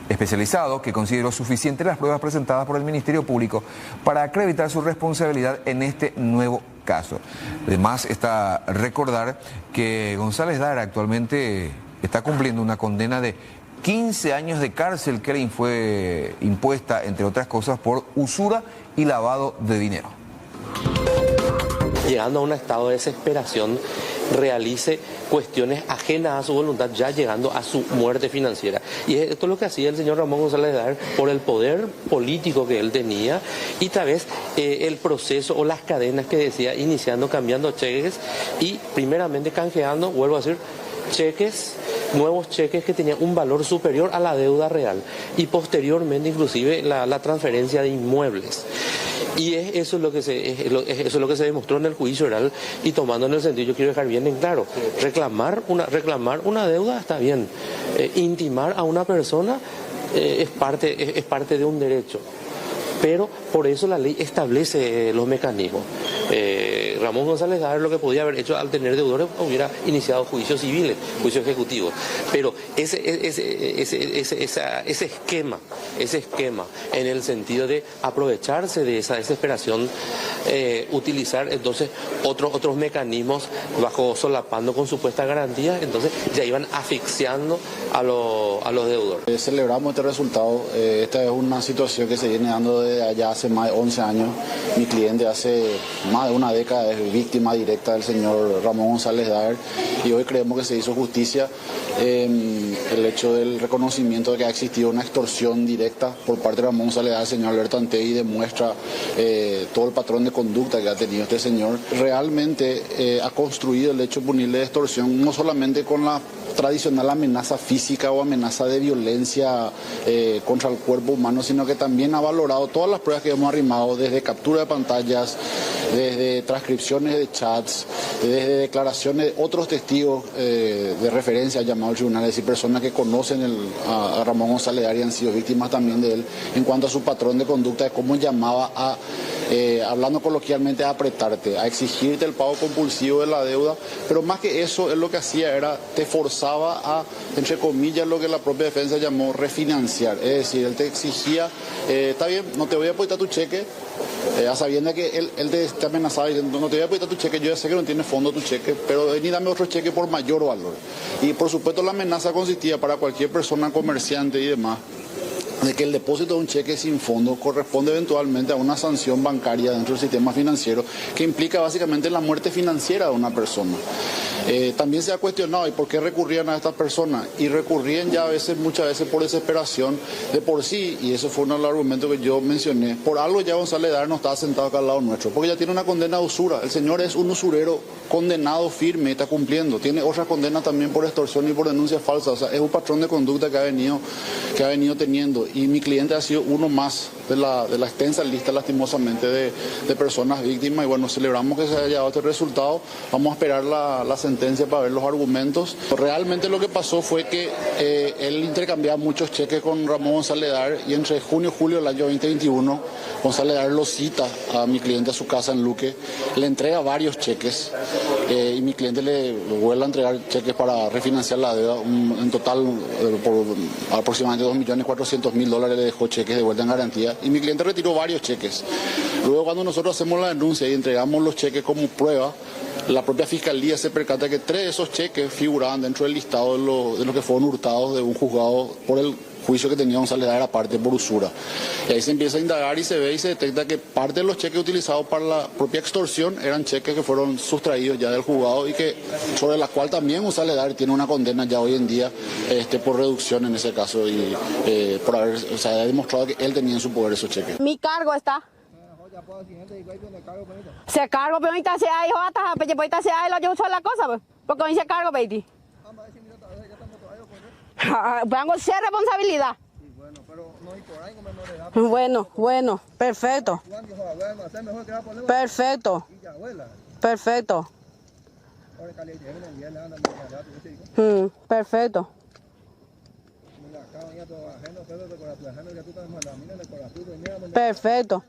A: especializado que consideró suficientes las pruebas presentadas por el Ministerio Público para acreditar su responsabilidad en este nuevo caso. Además, está recordar que González Dar actualmente está cumpliendo una condena de 15 años de cárcel que le fue impuesta, entre otras cosas, por usura y lavado de dinero.
M: Llegando a un estado de desesperación, realice cuestiones ajenas a su voluntad, ya llegando a su muerte financiera. Y esto es lo que hacía el señor Ramón González Dar por el poder político que él tenía y tal vez el proceso o las cadenas que decía, iniciando, cambiando cheques y primeramente canjeando, vuelvo a decir, cheques, nuevos cheques que tenían un valor superior a la deuda real y posteriormente inclusive la transferencia de inmuebles. Y eso es lo que se demostró en el juicio oral y tomando en el sentido, yo quiero dejar bien en claro, reclamar una deuda está bien, intimar a una persona es parte de un derecho. Pero por eso la ley establece los mecanismos. Ramón González Dar lo que podía haber hecho al tener deudores hubiera iniciado juicios civiles, juicios ejecutivos. Pero ese esquema en el sentido de aprovecharse de esa desesperación, utilizar entonces otros mecanismos bajo solapando con supuestas garantías, entonces ya iban asfixiando a los deudores.
N: Celebramos este resultado. Esta es una situación que se viene dando desde allá hace más de 11 años. Mi cliente hace más de una década es víctima directa del señor Ramón González Dar y hoy creemos que se hizo justicia. El hecho del reconocimiento de que ha existido una extorsión directa por parte de Ramón González Dar, el señor Alberto Antegui, demuestra todo el patrón de conducta que ha tenido este señor. Realmente ha construido el hecho punible de extorsión no solamente con la tradicional amenaza física o amenaza de violencia contra el cuerpo humano, sino que también ha valorado todas las pruebas que hemos arrimado, desde captura de pantallas, desde transcripciones de chats, desde declaraciones de otros testigos de referencia llamados al tribunal, es decir, personas que conocen a Ramón González Dar y han sido víctimas también de él, en cuanto a su patrón de conducta, de cómo llamaba a, hablando coloquialmente, a apretarte, a exigirte el pago compulsivo de la deuda, pero más que eso, él lo que hacía era, te forzaba a, entre comillas, lo que la propia defensa llamó refinanciar, es decir, él te exigía, está bien, no te voy a aportar tu cheque, a sabiendo que él te amenazaba diciendo, no te voy a aportar tu cheque, yo ya sé que no tiene fondo tu cheque, pero vení dame otro cheque por mayor valor. Y por supuesto la amenaza consistía para cualquier persona, comerciante y demás, de que el depósito de un cheque sin fondo corresponde eventualmente a una sanción bancaria dentro del sistema financiero que implica básicamente la muerte financiera de una persona. También se ha cuestionado, ¿y por qué recurrían a estas personas? Y recurrían ya muchas veces por desesperación de por sí, y eso fue uno de los argumentos que yo mencioné. Por algo ya González Dar no está sentado acá al lado nuestro, porque ya tiene una condena de usura. El señor es un usurero condenado firme, está cumpliendo. Tiene otra condena también por extorsión y por denuncia falsa. O sea, es un patrón de conducta que ha venido teniendo. Y mi cliente ha sido uno más de la extensa lista, lastimosamente, de personas víctimas. Y bueno, celebramos que se haya dado este resultado. Vamos a esperar la sentencia para ver los argumentos. Realmente lo que pasó fue que él intercambiaba muchos cheques con Ramón González Dar y entre junio y julio del año 2021 González Dar lo cita a mi cliente a su casa en Luque, le entrega varios cheques y mi cliente le vuelve a entregar cheques para refinanciar la deuda. En total, por aproximadamente $2.400.000 le dejó cheques de vuelta en garantía y mi cliente retiró varios cheques. Luego, cuando nosotros hacemos la denuncia y entregamos los cheques como prueba, la propia Fiscalía se percata que 3 de esos cheques figuraban dentro del listado de lo que fueron hurtados de un juzgado por el juicio que tenía González Dar, aparte por usura. Y ahí se empieza a indagar y se ve y se detecta que parte de los cheques utilizados para la propia extorsión eran cheques que fueron sustraídos ya del juzgado y que sobre la cual también González Dar tiene una condena ya hoy en día por reducción en ese caso y por haber, o sea, ha demostrado que él tenía en su poder esos cheques.
O: Mi cargo está. Se cargo, pero ahorita se hay hasta ahorita se hay lo yo uso la cosa, pues. Porque hoy se cargo, baby. Vengo a ser responsabilidad. Bueno, perfecto. Perfecto. Perfecto. Perfecto. Perfecto.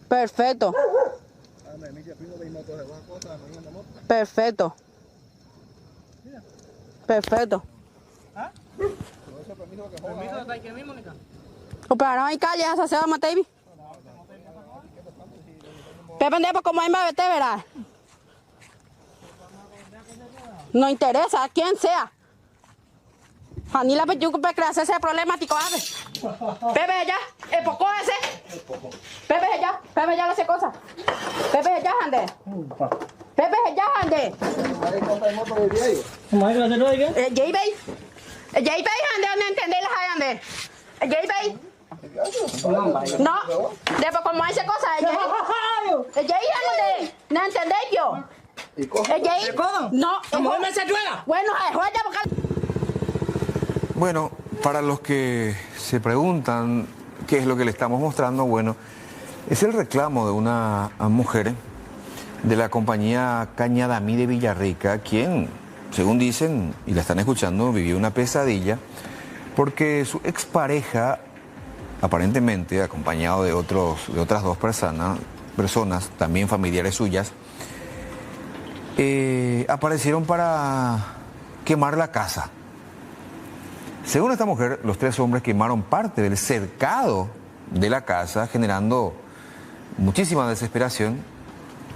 O: Perfecto. Perfecto. Perfecto. Operaron ahí calle, esa se va a matar. Pepe, pues como ahí me vete, verá. No interesa, quien sea. Janila Peyuco para crear ese problemático, ave. Pepe ya, el poco ese. Pepe ya no hace cosas. Pepe ya ande. Pepe ya ande. El J-Bay ande, ¿dónde entendés las ande? El J-Bay. No, después como hace cosas, el J-Bay ande. ¿No entendés yo? El J-Bay. No, bueno,
A: Bueno, para los que se preguntan qué es lo que le estamos mostrando, bueno, es el reclamo de una mujer de la compañía Cañadamí de Villarrica, quien, según dicen y la están escuchando, vivió una pesadilla porque su expareja, aparentemente acompañado de otras dos personas, también familiares suyas, aparecieron para quemar la casa. Según esta mujer, los tres hombres quemaron parte del cercado de la casa, generando muchísima desesperación,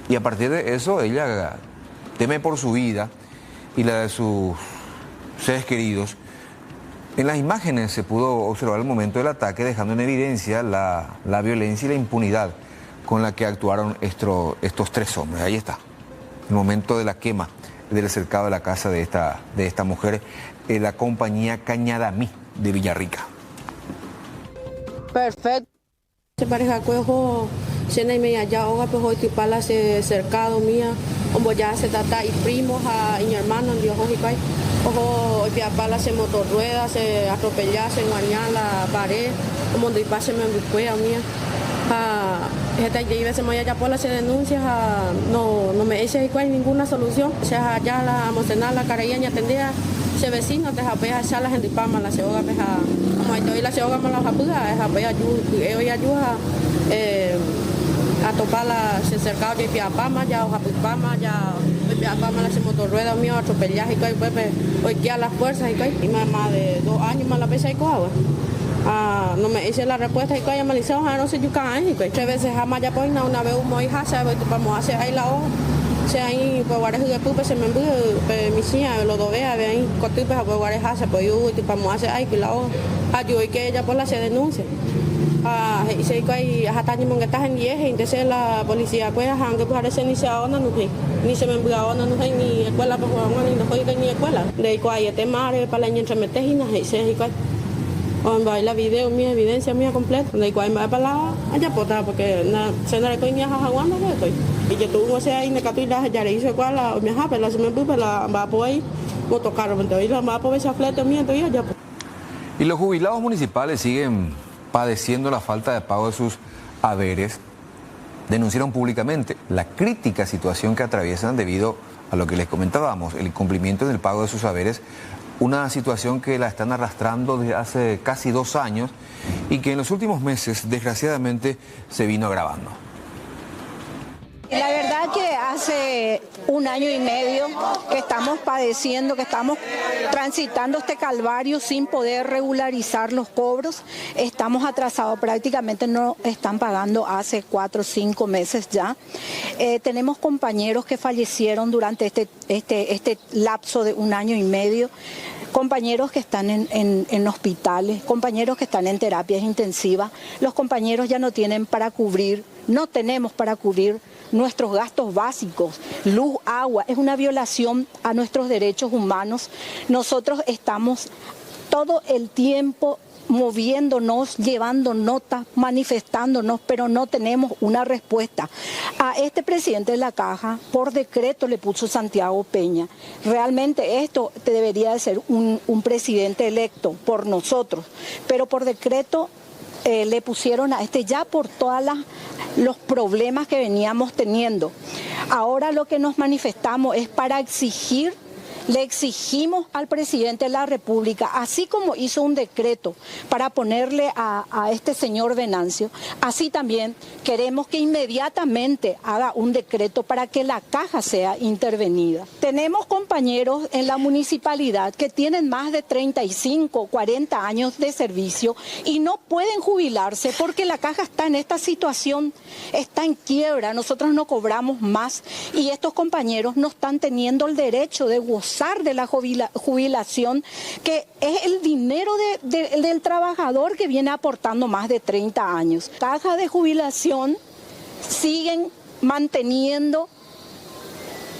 A: y a partir de eso ella teme por su vida y la de sus seres queridos. En las imágenes se pudo observar el momento del ataque, dejando en evidencia la violencia y la impunidad con la que actuaron estos tres hombres. Ahí está, el momento de la quema del cercado de la casa de esta mujer, la compañía Cañadamí de Villarrica.
O: Perfecto. Se pareja cuejo, cena y media ya hoga, pues hoy tipala se cercado mía, como ya se trata y primos a mi hermano, Dios hoy pai, ojo hoy pala se motorrueda, se atropella, se engaña la pared, como de pase me busqué a mía. Esta ya se me ya por se denuncia, no me dice que hay ninguna solución, o sea, ya la emocional la carayeña tendría se vecino te japea la gente pama la seoga peja como hoy la seoga me la japuda es japea hoy ayuda a topar la se cercado de piapama ya o japupama ya piapama la se motorrueda mío atropellar y pepe hoy que a las fuerzas y más de 2 años más la pesa y coagua. No me hice la respuesta y que haya malizado no sé yo caen y 3 veces jamás ya pues una vez un muy hasa voy vamos a hacer ahí la hoja. O sea, ahí pues guares de pupe se me envuelve mi hija lo dovea ve ahí cotupe a pues guares hace pues yo tipo vamos a hacer ahí que la hoja yo y que ella por la se denuncia. Y se que hay hasta ni me está en 10 entonces la policía pues aunque parece ni se ahora no ni se me envuelve no ni escuela pues ni no fue ni escuela de cuál este mar para la entre meter y se que va la video mía evidencia mía completa de cuál me para allá potar porque se no le coña jaguando estoy y yo tuve ese ahí necatuila ya le hizo cuál la me japa la se me pupe la va por ahí motocarro entonces la va por esa fleta mía entonces ya.
A: Y los jubilados municipales siguen padeciendo la falta de pago de sus haberes. Denunciaron públicamente la crítica situación que atraviesan debido a lo que les comentábamos, el incumplimiento del pago de sus haberes, una situación que la están arrastrando desde hace casi 2 años y que en los últimos meses, desgraciadamente, se vino agravando.
P: La verdad que hace 1 año y medio que estamos padeciendo, que estamos transitando este calvario sin poder regularizar los cobros. Estamos atrasados, prácticamente no están pagando hace 4 o 5 meses ya. Tenemos compañeros que fallecieron durante este lapso de 1 año y medio. Compañeros que están en hospitales, compañeros que están en terapias intensivas. Los compañeros ya no tienen para cubrir, no tenemos para cubrir nuestros gastos básicos, luz, agua. Es una violación a nuestros derechos humanos. Nosotros estamos todo el tiempo moviéndonos, llevando notas, manifestándonos, pero no tenemos una respuesta. A este presidente de la Caja, por decreto le puso Santiago Peña. Realmente esto debería de ser un presidente electo por nosotros, pero por decreto le pusieron a este ya por todos los problemas que veníamos teniendo. Ahora lo que nos manifestamos es para exigir le exigimos al presidente de la República, así como hizo un decreto para ponerle a este señor Venancio, así también queremos que inmediatamente haga un decreto para que la caja sea intervenida. Tenemos compañeros en la municipalidad que tienen más de 35, 40 años de servicio y no pueden jubilarse porque la caja está en esta situación, está en quiebra, nosotros no cobramos más y estos compañeros no están teniendo el derecho de gozar de la jubilación, que es el dinero del trabajador que viene aportando más de 30 años. Caja de jubilación siguen manteniendo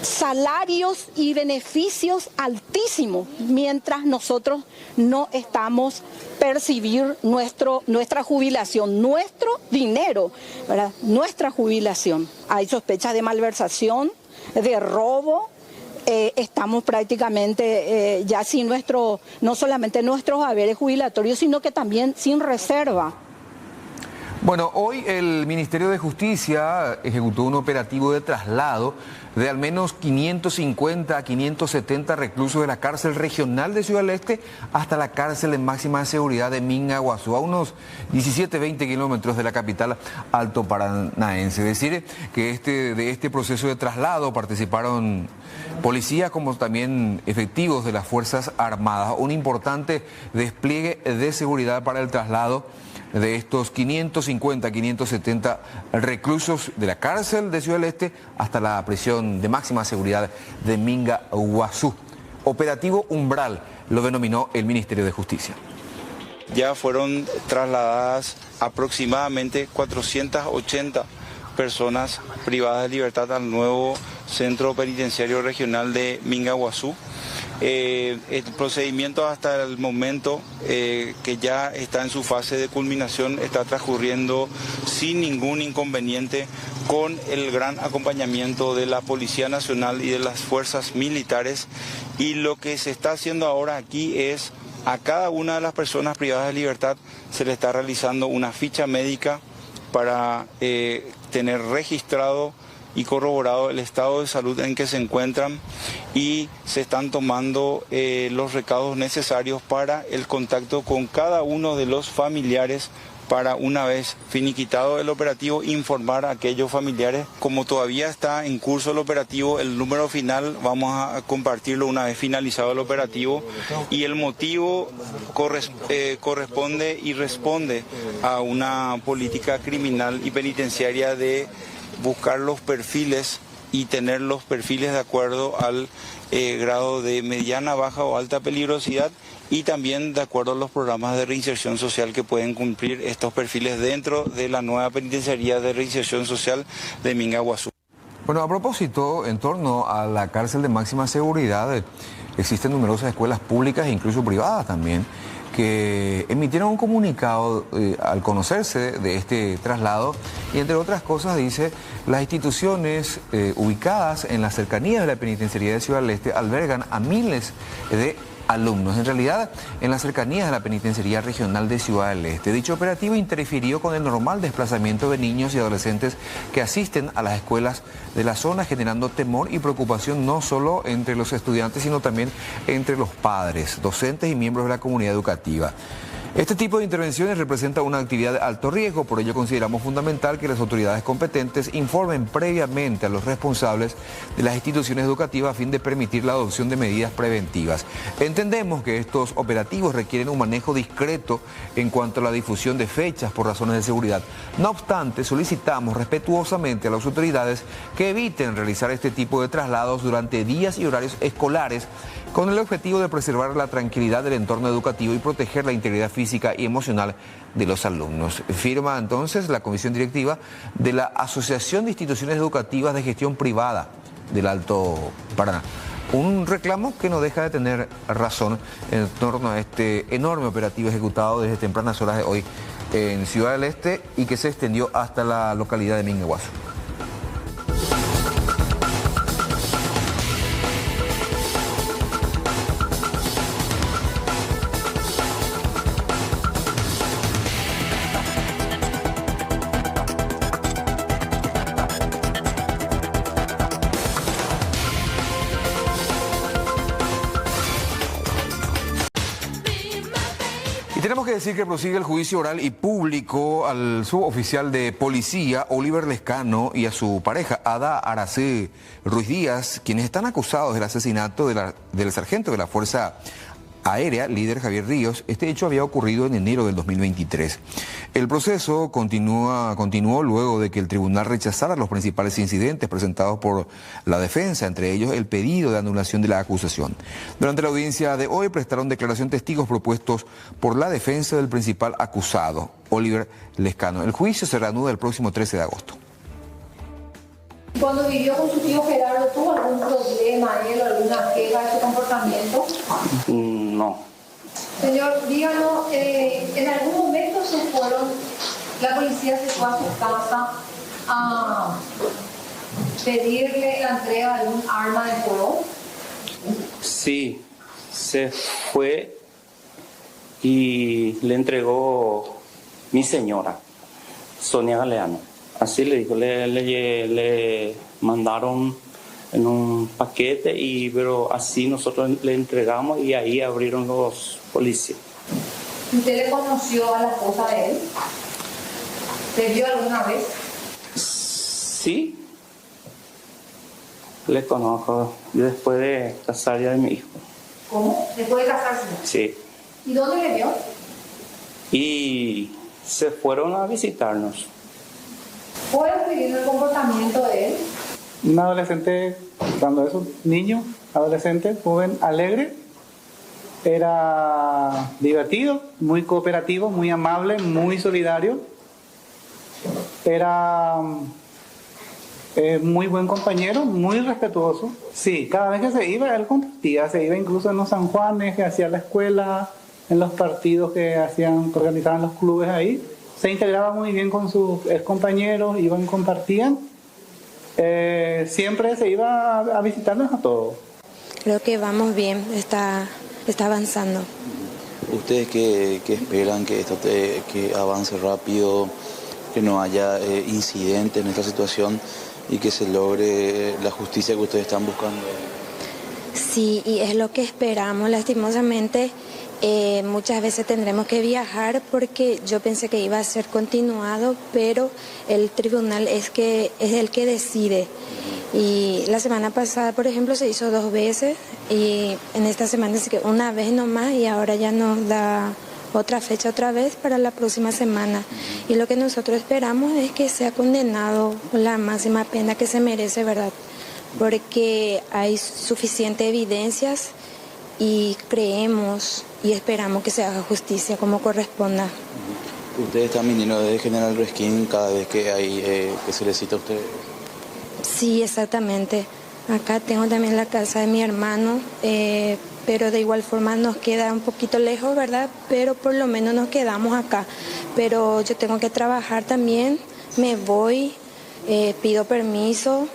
P: salarios y beneficios altísimos, mientras nosotros no estamos percibir nuestra jubilación, nuestro dinero, ¿verdad? Nuestra jubilación. Hay sospechas de malversación, de robo. Estamos prácticamente ya sin no solamente nuestros haberes jubilatorios, sino que también sin reserva.
A: Bueno, hoy el Ministerio de Justicia ejecutó un operativo de traslado de al menos 550 a 570 reclusos de la cárcel regional de Ciudad del Este hasta la cárcel de máxima seguridad de Minga Guazú, a unos 17-20 kilómetros de la capital alto paranaense. Es decir, que de este proceso de traslado participaron policías como también efectivos de las Fuerzas Armadas. Un importante despliegue de seguridad para el traslado de estos 550, 570 reclusos de la cárcel de Ciudad del Este hasta la prisión de máxima seguridad de Minga Guazú. Operativo Umbral lo denominó el Ministerio de Justicia.
Q: Ya fueron trasladadas aproximadamente 480 personas privadas de libertad al nuevo Centro Penitenciario Regional de Minga Guazú. El procedimiento hasta el momento, que ya está en su fase de culminación, está transcurriendo sin ningún inconveniente, con el gran acompañamiento de la Policía Nacional y de las fuerzas militares. Y lo que se está haciendo ahora aquí es, a cada una de las personas privadas de libertad se le está realizando una ficha médica para tener registrado y corroborado el estado de salud en que se encuentran, y se están tomando los recaudos necesarios para el contacto con cada uno de los familiares para, una vez finiquitado el operativo, informar a aquellos familiares. Como todavía está en curso el operativo, el número final vamos a compartirlo una vez finalizado el operativo, y el motivo corresponde y responde a una política criminal y penitenciaria de buscar los perfiles y tener los perfiles de acuerdo al grado de mediana, baja o alta peligrosidad, y también de acuerdo a los programas de reinserción social que pueden cumplir estos perfiles dentro de la nueva penitenciaría de reinserción social de Minga Guazú.
A: Bueno, a propósito, en torno a la cárcel de máxima seguridad, existen numerosas escuelas públicas e incluso privadas también, que emitieron un comunicado al conocerse de este traslado, y entre otras cosas dice: las instituciones ubicadas en las cercanías de la penitenciaría de Ciudad del Este albergan a miles de alumnos, en realidad en las cercanías de la penitenciaría regional de Ciudad del Este. Dicho operativo interfirió con el normal desplazamiento de niños y adolescentes que asisten a las escuelas de la zona, generando temor y preocupación no solo entre los estudiantes, sino también entre los padres, docentes y miembros de la comunidad educativa. Este tipo de intervenciones representa una actividad de alto riesgo, por ello consideramos fundamental que las autoridades competentes informen previamente a los responsables de las instituciones educativas a fin de permitir la adopción de medidas preventivas. Entendemos que estos operativos requieren un manejo discreto en cuanto a la difusión de fechas por razones de seguridad. No obstante, solicitamos respetuosamente a las autoridades que eviten realizar este tipo de traslados durante días y horarios escolares, con el objetivo de preservar la tranquilidad del entorno educativo y proteger la integridad física y emocional de los alumnos. Firma entonces la comisión directiva de la Asociación de Instituciones Educativas de Gestión Privada del Alto Paraná. Un reclamo que no deja de tener razón en torno a este enorme operativo ejecutado desde tempranas horas de hoy en Ciudad del Este y que se extendió hasta la localidad de Minga Guazú. que decir que prosigue el juicio oral y público al suboficial de policía, Oliver Lescano, y a su pareja, Ada Aracé Ruiz Díaz, quienes están acusados del asesinato del sargento de la Fuerza Aérea, líder Javier Ríos. Este hecho había ocurrido en enero del 2023. El proceso continuó luego de que el tribunal rechazara los principales incidentes presentados por la defensa, entre ellos el pedido de anulación de la acusación. Durante la audiencia de hoy prestaron declaración testigos propuestos por la defensa del principal acusado, Oliver Lescano. El juicio se reanuda el próximo 13 de agosto.
R: Cuando vivió con su tío Gerardo, ¿tuvo algún problema él, alguna queja de su comportamiento?
S: No.
R: Señor, díganos, ¿en algún momento la policía se fue a su casa a pedirle la entrega de algún arma de fuego?
S: Sí, se fue y le entregó mi señora, Sonia Galeano. Así le dijo, le mandaron en un paquete, pero así nosotros le entregamos y ahí abrieron los policías.
R: ¿Usted le conoció a la esposa de él? ¿Le vio alguna vez?
S: Sí, le conozco después de casar ya de mi hijo.
R: ¿Cómo? ¿Después de casarse?
S: Sí.
R: ¿Y dónde le vio?
S: Y se fueron a visitarnos.
R: ¿Puede describir el comportamiento de él?
T: Un adolescente, cuando es un niño, adolescente, joven, alegre, era divertido, muy cooperativo, muy amable, muy solidario, era muy buen compañero, muy respetuoso. Sí, cada vez que se iba, él compartía, se iba incluso en los San Juanes que hacía la escuela, en los partidos que organizaban los clubes ahí. Se integraba muy bien con sus compañeros, iban, compartían. Siempre se iba a visitarnos a todos.
U: Creo que vamos bien, está avanzando.
V: ¿Ustedes qué esperan? Que esto que avance rápido, que no haya incidentes en esta situación y que se logre la justicia que ustedes están buscando.
U: Sí, y es lo que esperamos. Lastimosamente, muchas veces tendremos que viajar porque yo pensé que iba a ser continuado, pero el tribunal es el que decide. Y la semana pasada, por ejemplo, se hizo 2 veces y en esta semana es que una vez nomás y ahora ya nos da otra fecha otra vez para la próxima semana. Y lo que nosotros esperamos es que sea condenado con la máxima pena que se merece, ¿verdad? Porque hay suficientes evidencias y creemos y esperamos que se haga justicia como corresponda.
V: ¿Ustedes están viniendo desde General Resquín cada vez que hay que se les cita a ustedes?
U: Sí, exactamente. Acá tengo también la casa de mi hermano, pero de igual forma nos queda un poquito lejos, ¿verdad? Pero por lo menos nos quedamos acá. Pero yo tengo que trabajar también, me voy, pido permiso.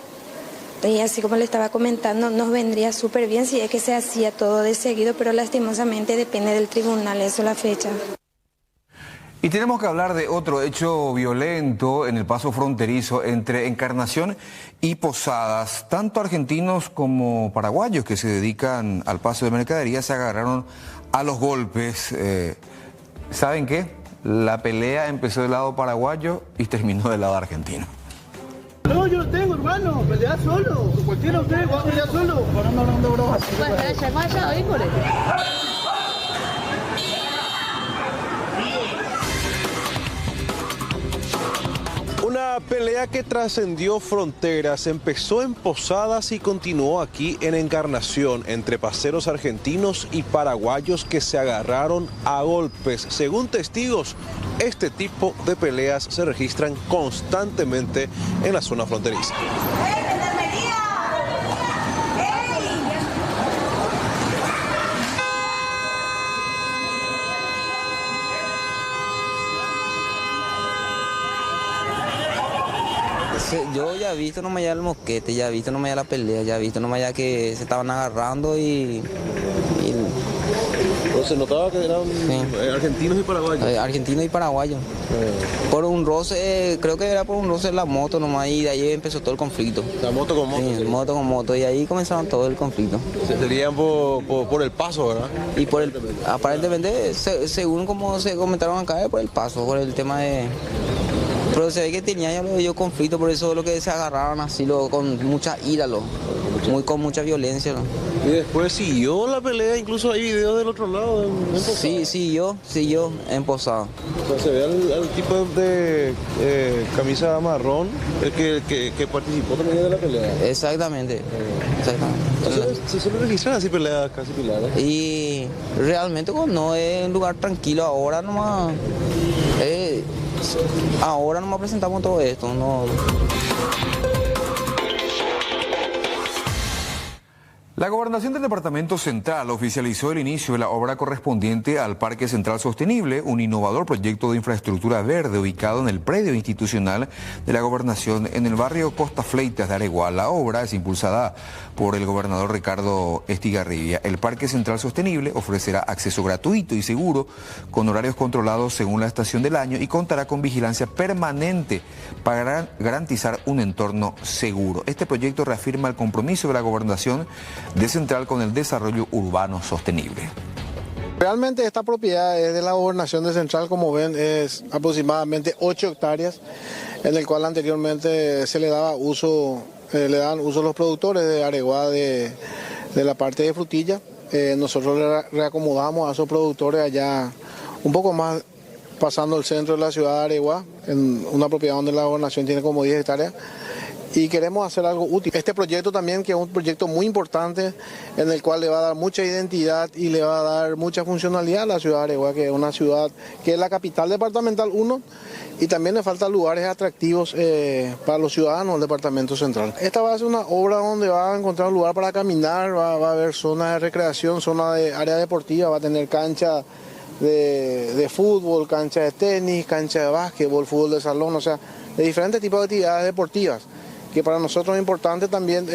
U: Y así como le estaba comentando, nos vendría súper bien si es que se hacía todo de seguido, pero lastimosamente depende del tribunal, eso es la fecha.
A: Y tenemos que hablar de otro hecho violento en el paso fronterizo entre Encarnación y Posadas. Tanto argentinos como paraguayos que se dedican al paso de mercadería se agarraron a los golpes. ¿Saben qué? La pelea empezó del lado paraguayo y terminó del lado argentino.
F: No, yo lo tengo, hermano, pelea solo. Cualquiera de ustedes va a pelear solo. Ahora no hablando de bromas.
W: Una pelea que trascendió fronteras, empezó en Posadas y continuó aquí en Encarnación, entre paseros argentinos y paraguayos que se agarraron a golpes. Según testigos, este tipo de peleas se registran constantemente en la zona fronteriza.
X: Yo ya he visto nomás ya el mosquete, ya he visto nomás ya la pelea, ya he visto nomás ya que se estaban agarrando y
W: Se notaba que eran argentinos y paraguayos.
X: Argentinos y paraguayos. Por un roce, creo que era por un roce en la moto nomás, y de ahí empezó todo el conflicto.
W: La moto con moto.
X: Sí, moto con moto, y ahí comenzaron todo el conflicto.
W: Serían por el paso, ¿verdad?
X: Y por el, aparentemente, según como se comentaron acá, por el paso, por el tema de... Pero se ve que tenía ya los conflicto, por eso lo que se agarraron así, con mucha ira, con mucha violencia.
W: Y después siguió la pelea, incluso hay videos del otro lado.
X: Sí, siguió en Posada.
W: O sea, se ve al tipo de camisa marrón, el que participó también de la pelea.
X: Exactamente.
W: Entonces, se suele registrar así peleas casi pilares.
X: Y realmente no es un lugar tranquilo, ahora nomás presentamos todo esto, no.
A: La Gobernación del Departamento Central oficializó el inicio de la obra correspondiente al Parque Central Sostenible, un innovador proyecto de infraestructura verde ubicado en el predio institucional de la Gobernación en el barrio Costa Fleitas de Areguá. La obra es impulsada por el gobernador Ricardo Estigarribia. El Parque Central Sostenible ofrecerá acceso gratuito y seguro con horarios controlados según la estación del año y contará con vigilancia permanente para garantizar un entorno seguro. Este proyecto reafirma el compromiso de la Gobernación de Central con el desarrollo urbano sostenible.
B: Realmente esta propiedad es de la Gobernación de Central, como ven, es aproximadamente 8 hectáreas, en el cual anteriormente se le daba uso, le daban uso los productores de Areguá de la parte de frutilla. Nosotros le reacomodamos a esos productores allá un poco más pasando el centro de la ciudad de Areguá, en una propiedad donde la Gobernación tiene como 10 hectáreas. Y queremos hacer algo útil. Este proyecto también, que es un proyecto muy importante, en el cual le va a dar mucha identidad y le va a dar mucha funcionalidad a la ciudad de Areguá, que es una ciudad que es la capital departamental 1, y también le faltan lugares atractivos para los ciudadanos del departamento central. Esta va a ser una obra donde va a encontrar un lugar para caminar, va a haber zona de recreación, zona de área deportiva, va a tener cancha de fútbol, cancha de tenis, cancha de básquetbol, fútbol de salón, o sea, de diferentes tipos de actividades deportivas, que para nosotros es importante también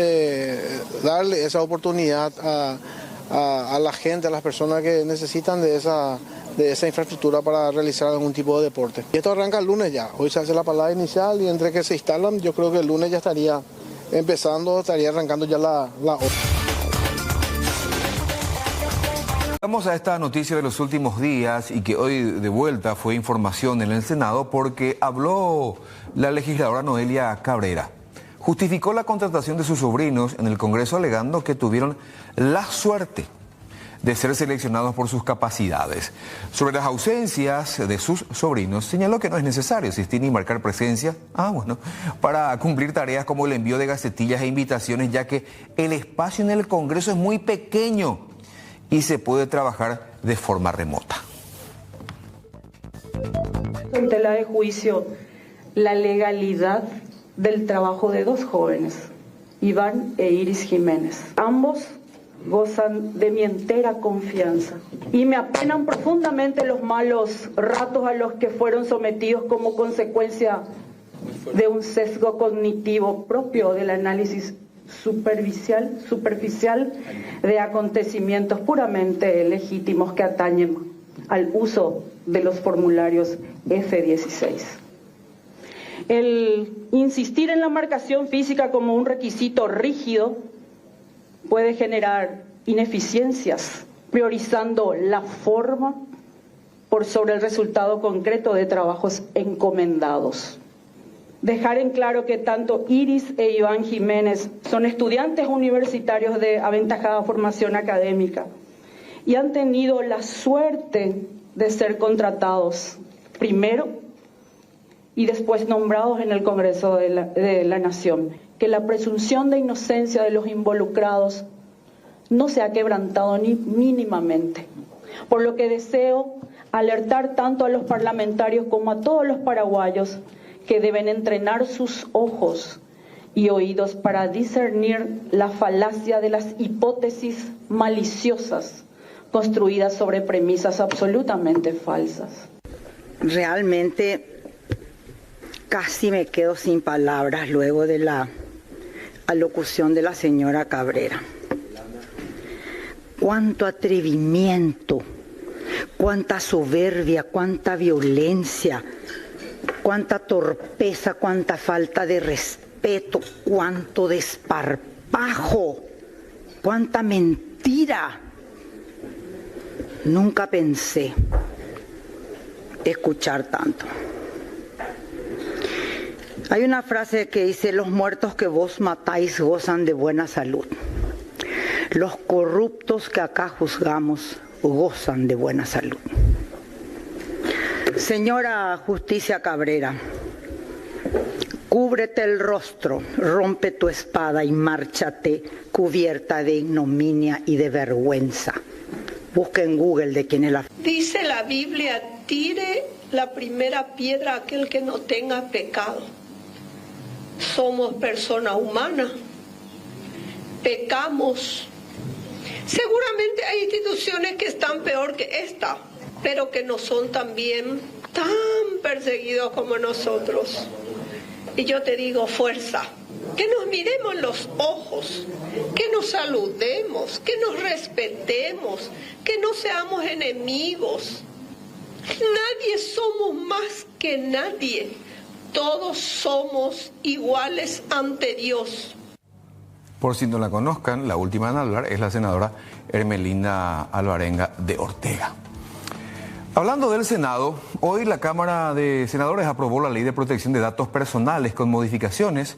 B: darle esa oportunidad a la gente, a las personas que necesitan de esa infraestructura para realizar algún tipo de deporte. Y esto arranca el lunes ya, hoy se hace la palada inicial y entre que se instalan, yo creo que el lunes ya estaría arrancando ya la obra.
A: Vamos a esta noticia de los últimos días y que hoy de vuelta fue información en el Senado porque habló la legisladora Noelia Cabrera. Justificó la contratación de sus sobrinos en el Congreso alegando que tuvieron la suerte de ser seleccionados por sus capacidades. Sobre las ausencias de sus sobrinos, señaló que no es necesario asistir ni marcar presencia, para cumplir tareas como el envío de gacetillas e invitaciones, ya que el espacio en el Congreso es muy pequeño y se puede trabajar de forma remota.
C: En tela de juicio, la legalidad del trabajo de dos jóvenes, Iván e Iris Jiménez. Ambos gozan de mi entera confianza y me apenan profundamente los malos ratos a los que fueron sometidos como consecuencia de un sesgo cognitivo propio del análisis superficial de acontecimientos puramente legítimos que atañen al uso de los formularios F-16. El insistir en la marcación física como un requisito rígido puede generar ineficiencias, priorizando la forma por sobre el resultado concreto de trabajos encomendados. Dejar en claro que tanto Iris e Iván Jiménez son estudiantes universitarios de aventajada formación académica y han tenido la suerte de ser contratados primero y después nombrados en el Congreso de la Nación. Que la presunción de inocencia de los involucrados no se ha quebrantado ni mínimamente. Por lo que deseo alertar tanto a los parlamentarios como a todos los paraguayos que deben entrenar sus ojos y oídos para discernir la falacia de las hipótesis maliciosas construidas sobre premisas absolutamente falsas.
E: Realmente casi me quedo sin palabras luego de la alocución de la señora Cabrera. Cuánto atrevimiento cuánta soberbia, cuánta violencia, cuánta torpeza, cuánta falta de respeto, cuánto desparpajo, cuánta mentira. Nunca pensé escuchar tanto. Hay una frase que dice: los muertos que vos matáis gozan de buena salud. Los corruptos que acá juzgamos gozan de buena salud. Señora Justicia Cabrera, cúbrete el rostro, rompe tu espada y márchate cubierta de ignominia y de vergüenza. Busque en Google de quién es la...
D: Dice la Biblia: tire la primera piedra aquel que no tenga pecado. Somos personas humanas, pecamos. Seguramente hay instituciones que están peor que esta, pero que no son también tan perseguidos como nosotros. Y yo te digo, fuerza, que nos miremos en los ojos, que nos saludemos, que nos respetemos, que no seamos enemigos. Nadie somos más que nadie. Todos somos iguales ante Dios.
A: Por si no la conozcan, la última en hablar es la senadora Hermelinda Alvarenga de Ortega. Hablando del Senado, hoy la Cámara de Senadores aprobó la Ley de Protección de Datos Personales con modificaciones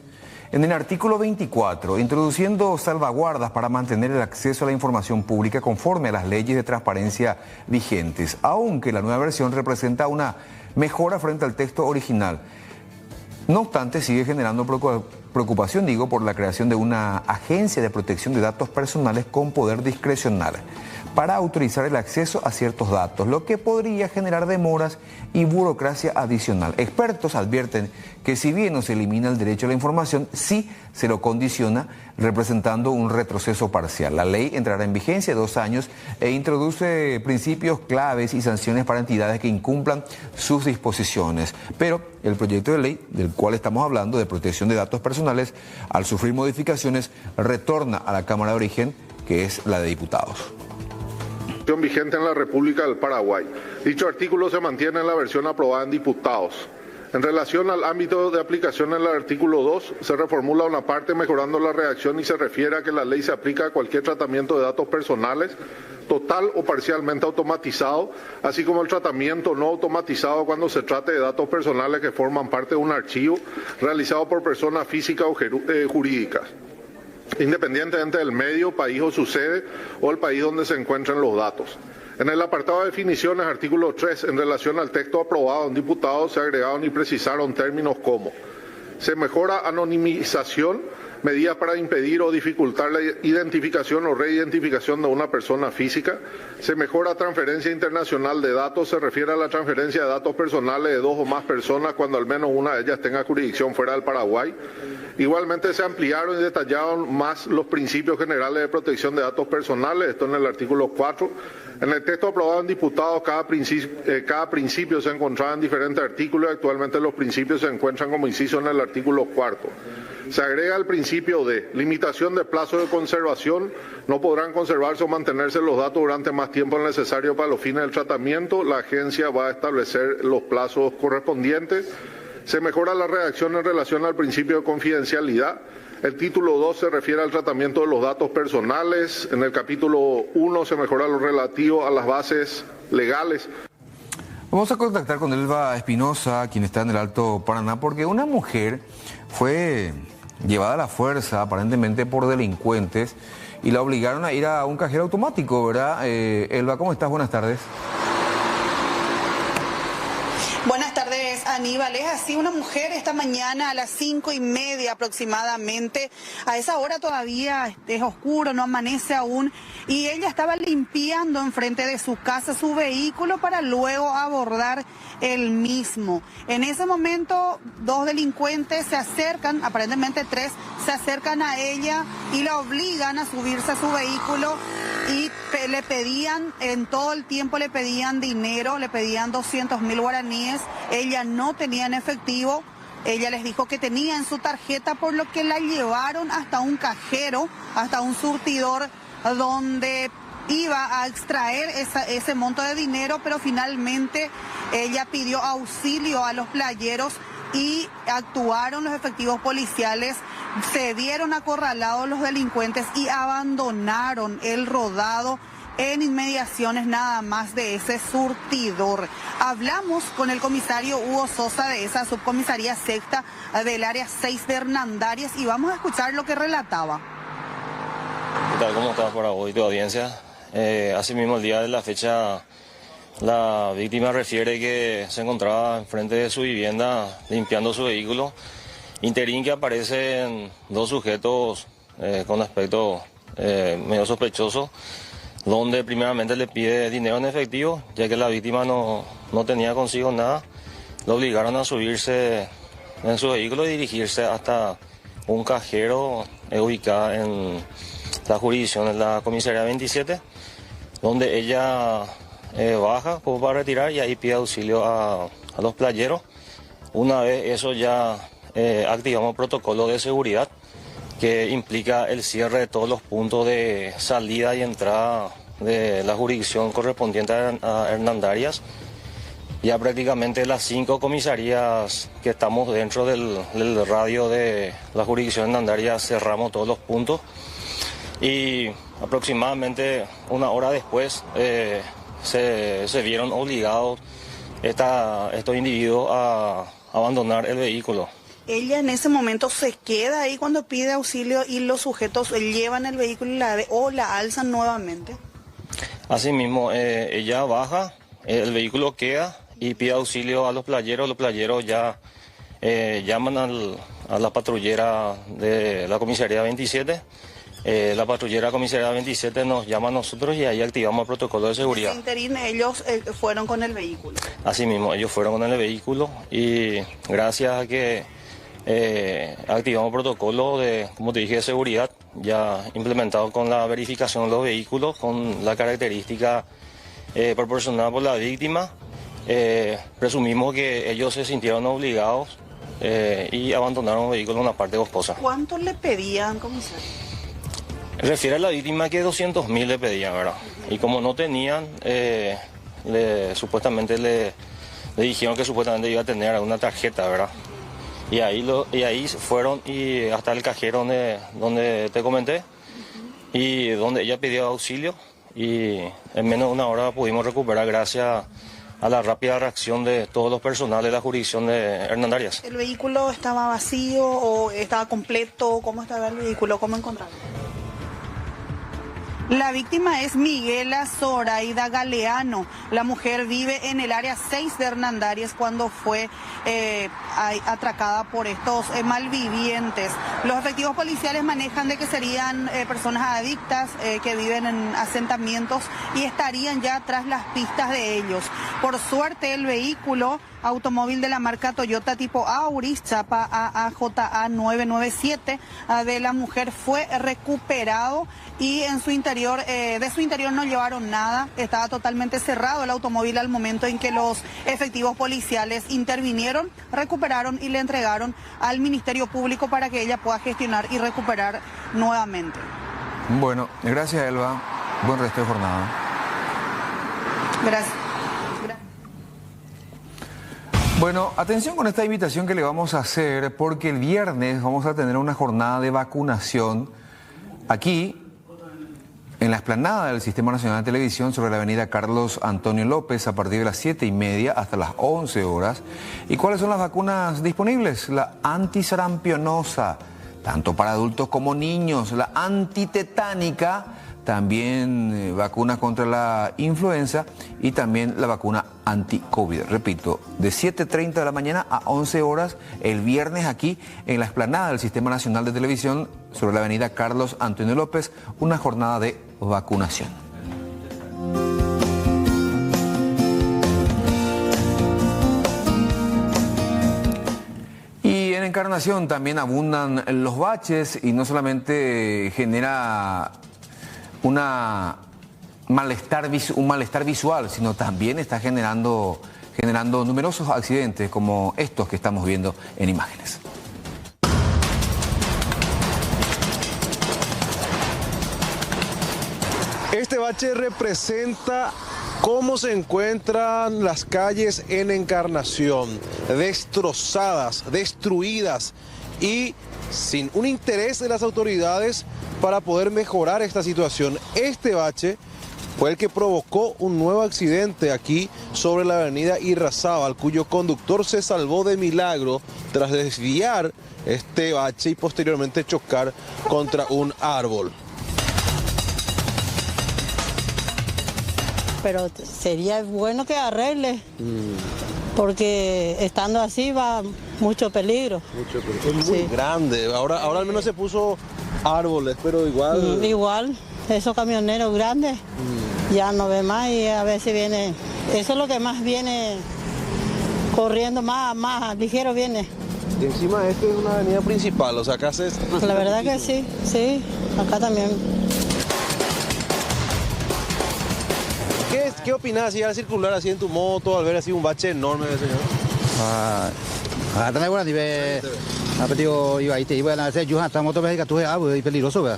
A: en el artículo 24, introduciendo salvaguardas para mantener el acceso a la información pública conforme a las leyes de transparencia vigentes, aunque la nueva versión representa una mejora frente al texto original. No obstante, sigue generando preocupación, por la creación de una agencia de protección de datos personales con poder discrecional para autorizar el acceso a ciertos datos, lo que podría generar demoras y burocracia adicional. Expertos advierten que si bien no se elimina el derecho a la información, sí se lo condiciona, representando un retroceso parcial. La ley entrará en vigencia 2 años e introduce principios claves y sanciones para entidades que incumplan sus disposiciones. Pero el proyecto de ley del cual estamos hablando, de protección de datos personales, al sufrir modificaciones, retorna a la Cámara de Origen, que es la de Diputados.
G: Vigente en la República del Paraguay. Dicho artículo se mantiene en la versión aprobada en diputados. En relación al ámbito de aplicación en el artículo 2, se reformula una parte mejorando la redacción y se refiere a que la ley se aplica a cualquier tratamiento de datos personales, total o parcialmente automatizado, así como el tratamiento no automatizado cuando se trate de datos personales que forman parte de un archivo realizado por personas físicas o jurídicas, independientemente del medio, país o su sede o el país donde se encuentren los datos. En el apartado de definiciones, artículo 3, en relación al texto aprobado en diputados, se agregaron y precisaron términos como: se mejora anonimización, medidas para impedir o dificultar la identificación o reidentificación de una persona física. Se mejora transferencia internacional de datos, se refiere a la transferencia de datos personales de 2 o más personas cuando al menos una de ellas tenga jurisdicción fuera del Paraguay. Igualmente se ampliaron y detallaron más los principios generales de protección de datos personales, esto en el artículo 4. En el texto aprobado en diputados, cada principio se encontraba en diferentes artículos y actualmente los principios se encuentran como inciso en el artículo 4. Se agrega el principio de limitación de plazo de conservación. No podrán conservarse o mantenerse los datos durante más tiempo del necesario para los fines del tratamiento. La agencia va a establecer los plazos correspondientes. Se mejora la redacción en relación al principio de confidencialidad. El título 2 se refiere al tratamiento de los datos personales. En el capítulo 1 se mejora lo relativo a las bases legales.
A: Vamos a contactar con Elba Espinosa, quien está en el Alto Paraná, porque una mujer fue llevada a la fuerza, aparentemente por delincuentes, y la obligaron a ir a un cajero automático, ¿verdad? Elba, ¿cómo estás? Buenas tardes.
H: Buenas tardes, Aníbal. Es así, una mujer esta mañana a las 5:30 aproximadamente. A esa hora todavía es oscuro, no amanece aún. Y ella estaba limpiando enfrente de su casa su vehículo para luego abordar el mismo. En ese momento, 2 delincuentes se acercan, aparentemente 3, se acercan a ella y la obligan a subirse a su vehículo y le pedían, en todo el tiempo le pedían dinero, le pedían 200.000 guaraníes. Ella no tenía en efectivo. Ella les dijo que tenía en su tarjeta, por lo que la llevaron hasta un cajero, hasta un surtidor, donde iba a extraer ese monto de dinero, pero finalmente ella pidió auxilio a los playeros y actuaron los efectivos policiales, se vieron acorralados los delincuentes y abandonaron el rodado en inmediaciones nada más de ese surtidor. Hablamos con el comisario Hugo Sosa de esa subcomisaría sexta del área 6 de Hernandarias y vamos a escuchar lo que relataba.
I: ¿Qué tal? ¿Cómo estás, Paraguay, tu audiencia? Asimismo, el día de la fecha, la víctima refiere que se encontraba enfrente de su vivienda limpiando su vehículo, interín que aparecen dos sujetos con aspecto medio sospechoso, donde primeramente le pide dinero en efectivo, ya que la víctima no tenía consigo nada. Lo obligaron a subirse en su vehículo y dirigirse hasta un cajero ubicado en la jurisdicción de la comisaría 27, donde ella baja como para retirar y ahí pide auxilio a los playeros. Una vez eso ya activamos protocolo de seguridad que implica el cierre de todos los puntos de salida y entrada de la jurisdicción correspondiente a Hernandarias. Ya prácticamente las 5 comisarías que estamos dentro del radio de la jurisdicción de Hernandarias cerramos todos los puntos y aproximadamente una hora después se vieron obligados estos individuos a abandonar el vehículo.
H: Ella en ese momento se queda ahí cuando pide auxilio y los sujetos llevan el vehículo o la alzan nuevamente.
I: Asimismo, ella baja, el vehículo queda y pide auxilio a los playeros ya llaman a la patrullera de la comisaría 27. La patrullera comisaría 27 nos llama a nosotros y ahí activamos el protocolo de seguridad.
H: Interín, ellos fueron con el vehículo.
I: Asimismo, ellos fueron con el vehículo y gracias a que activamos protocolo de, como te dije, de seguridad, ya implementado con la verificación de los vehículos, con la característica proporcionada por la víctima, presumimos que ellos se sintieron obligados y abandonaron el vehículo en una parte boscosa.
H: ¿Cuánto le pedían, comisario?
I: Refiere a la víctima que 200.000 le pedían, ¿verdad? Y como no tenían, supuestamente le dijeron que supuestamente iba a tener alguna tarjeta, ¿verdad? Y ahí fueron y hasta el cajero donde te comenté y donde ella pidió auxilio y en menos de una hora pudimos recuperar gracias a la rápida reacción de todos los personales de la jurisdicción de Hernandarias.
H: ¿El vehículo estaba vacío o estaba completo? ¿Cómo estaba el vehículo? ¿Cómo encontrarlo? La víctima es Miguela Zoraida Galeano. La mujer vive en el área 6 de Hernandarias cuando fue atracada por estos malvivientes. Los efectivos policiales manejan de que serían personas adictas que viven en asentamientos y estarían ya tras las pistas de ellos. Por suerte, el vehículo automóvil de la marca Toyota tipo Auris, chapa AAJA 997 de la mujer fue recuperado y en su interior, de su interior no llevaron nada, estaba totalmente cerrado el automóvil al momento en que los efectivos policiales intervinieron, recuperaron y le entregaron al Ministerio Público para que ella pueda gestionar y recuperar nuevamente.
A: Bueno, gracias Elba, buen resto de jornada.
H: Gracias.
A: Bueno, atención con esta invitación que le vamos a hacer porque el viernes vamos a tener una jornada de vacunación aquí en la explanada del Sistema Nacional de Televisión sobre la avenida Carlos Antonio López a partir de las 7:30 hasta las 11 horas. ¿Y cuáles son las vacunas disponibles? La antisarampionosa, tanto para adultos como niños, la antitetánica, también vacunas contra la influenza y también la vacuna anti-COVID. Repito, de 7:30 de la mañana a 11 horas el viernes aquí en la explanada del Sistema Nacional de Televisión sobre la avenida Carlos Antonio López, una jornada de vacunación. Y en Encarnación también abundan los baches y no solamente genera un malestar visual, sino también está generando numerosos accidentes como estos que estamos viendo en imágenes.
W: Este bache representa cómo se encuentran las calles en Encarnación, destrozadas, destruidas y sin un interés de las autoridades para poder mejorar esta situación. Este bache fue el que provocó un nuevo accidente aquí sobre la avenida Irrazábal, cuyo conductor se salvó de milagro tras desviar este bache y posteriormente chocar contra un árbol.
J: Pero sería bueno que arregle, porque estando así va mucho peligro.
W: Es muy grande, ahora al menos se puso árboles, pero igual...
J: Igual, esos camioneros grandes ya no ve más y a veces viene, eso es lo que más viene corriendo, más ligero viene.
W: Y encima es una avenida principal, o sea, acá se...
J: La verdad que sí, acá también.
W: ¿Qué opinás si al circular así en tu moto, al ver así un bache enorme, señor?
K: También bueno, digo, iba ahí te iba a hacer yo hasta moto que tú es peligroso, ¿verdad?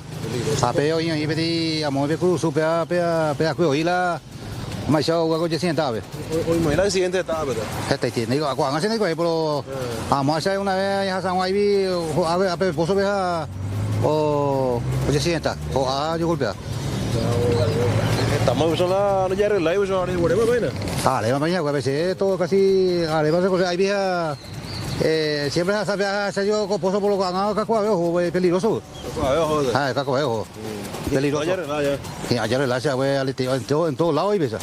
K: Apeo y pedí a mover cruz, pea cuyo y la más chao hueco ya sienta, ¿verdad?
W: Hoy me era el siguiente etapa, ¿verdad?
K: Este tiene, digo, cuando hacen algo ahí pero vamos a hacer una vez ya San Juan vi a ver pozo vea o ya sienta o yo golpea.
W: Estamos en ya arreglado, pues ahora volvemos mañana.
K: Le mañana, a veces todo casi, le vas a cosas, hay vieja, siempre sabía hacer yo con pozo por lo que han caco abejo, peligroso.
W: Caco abejo,
K: caco abejo. Peligroso.
W: Ya arreglado ya.
K: Sí, allá arreglado, en todos lados hay veces.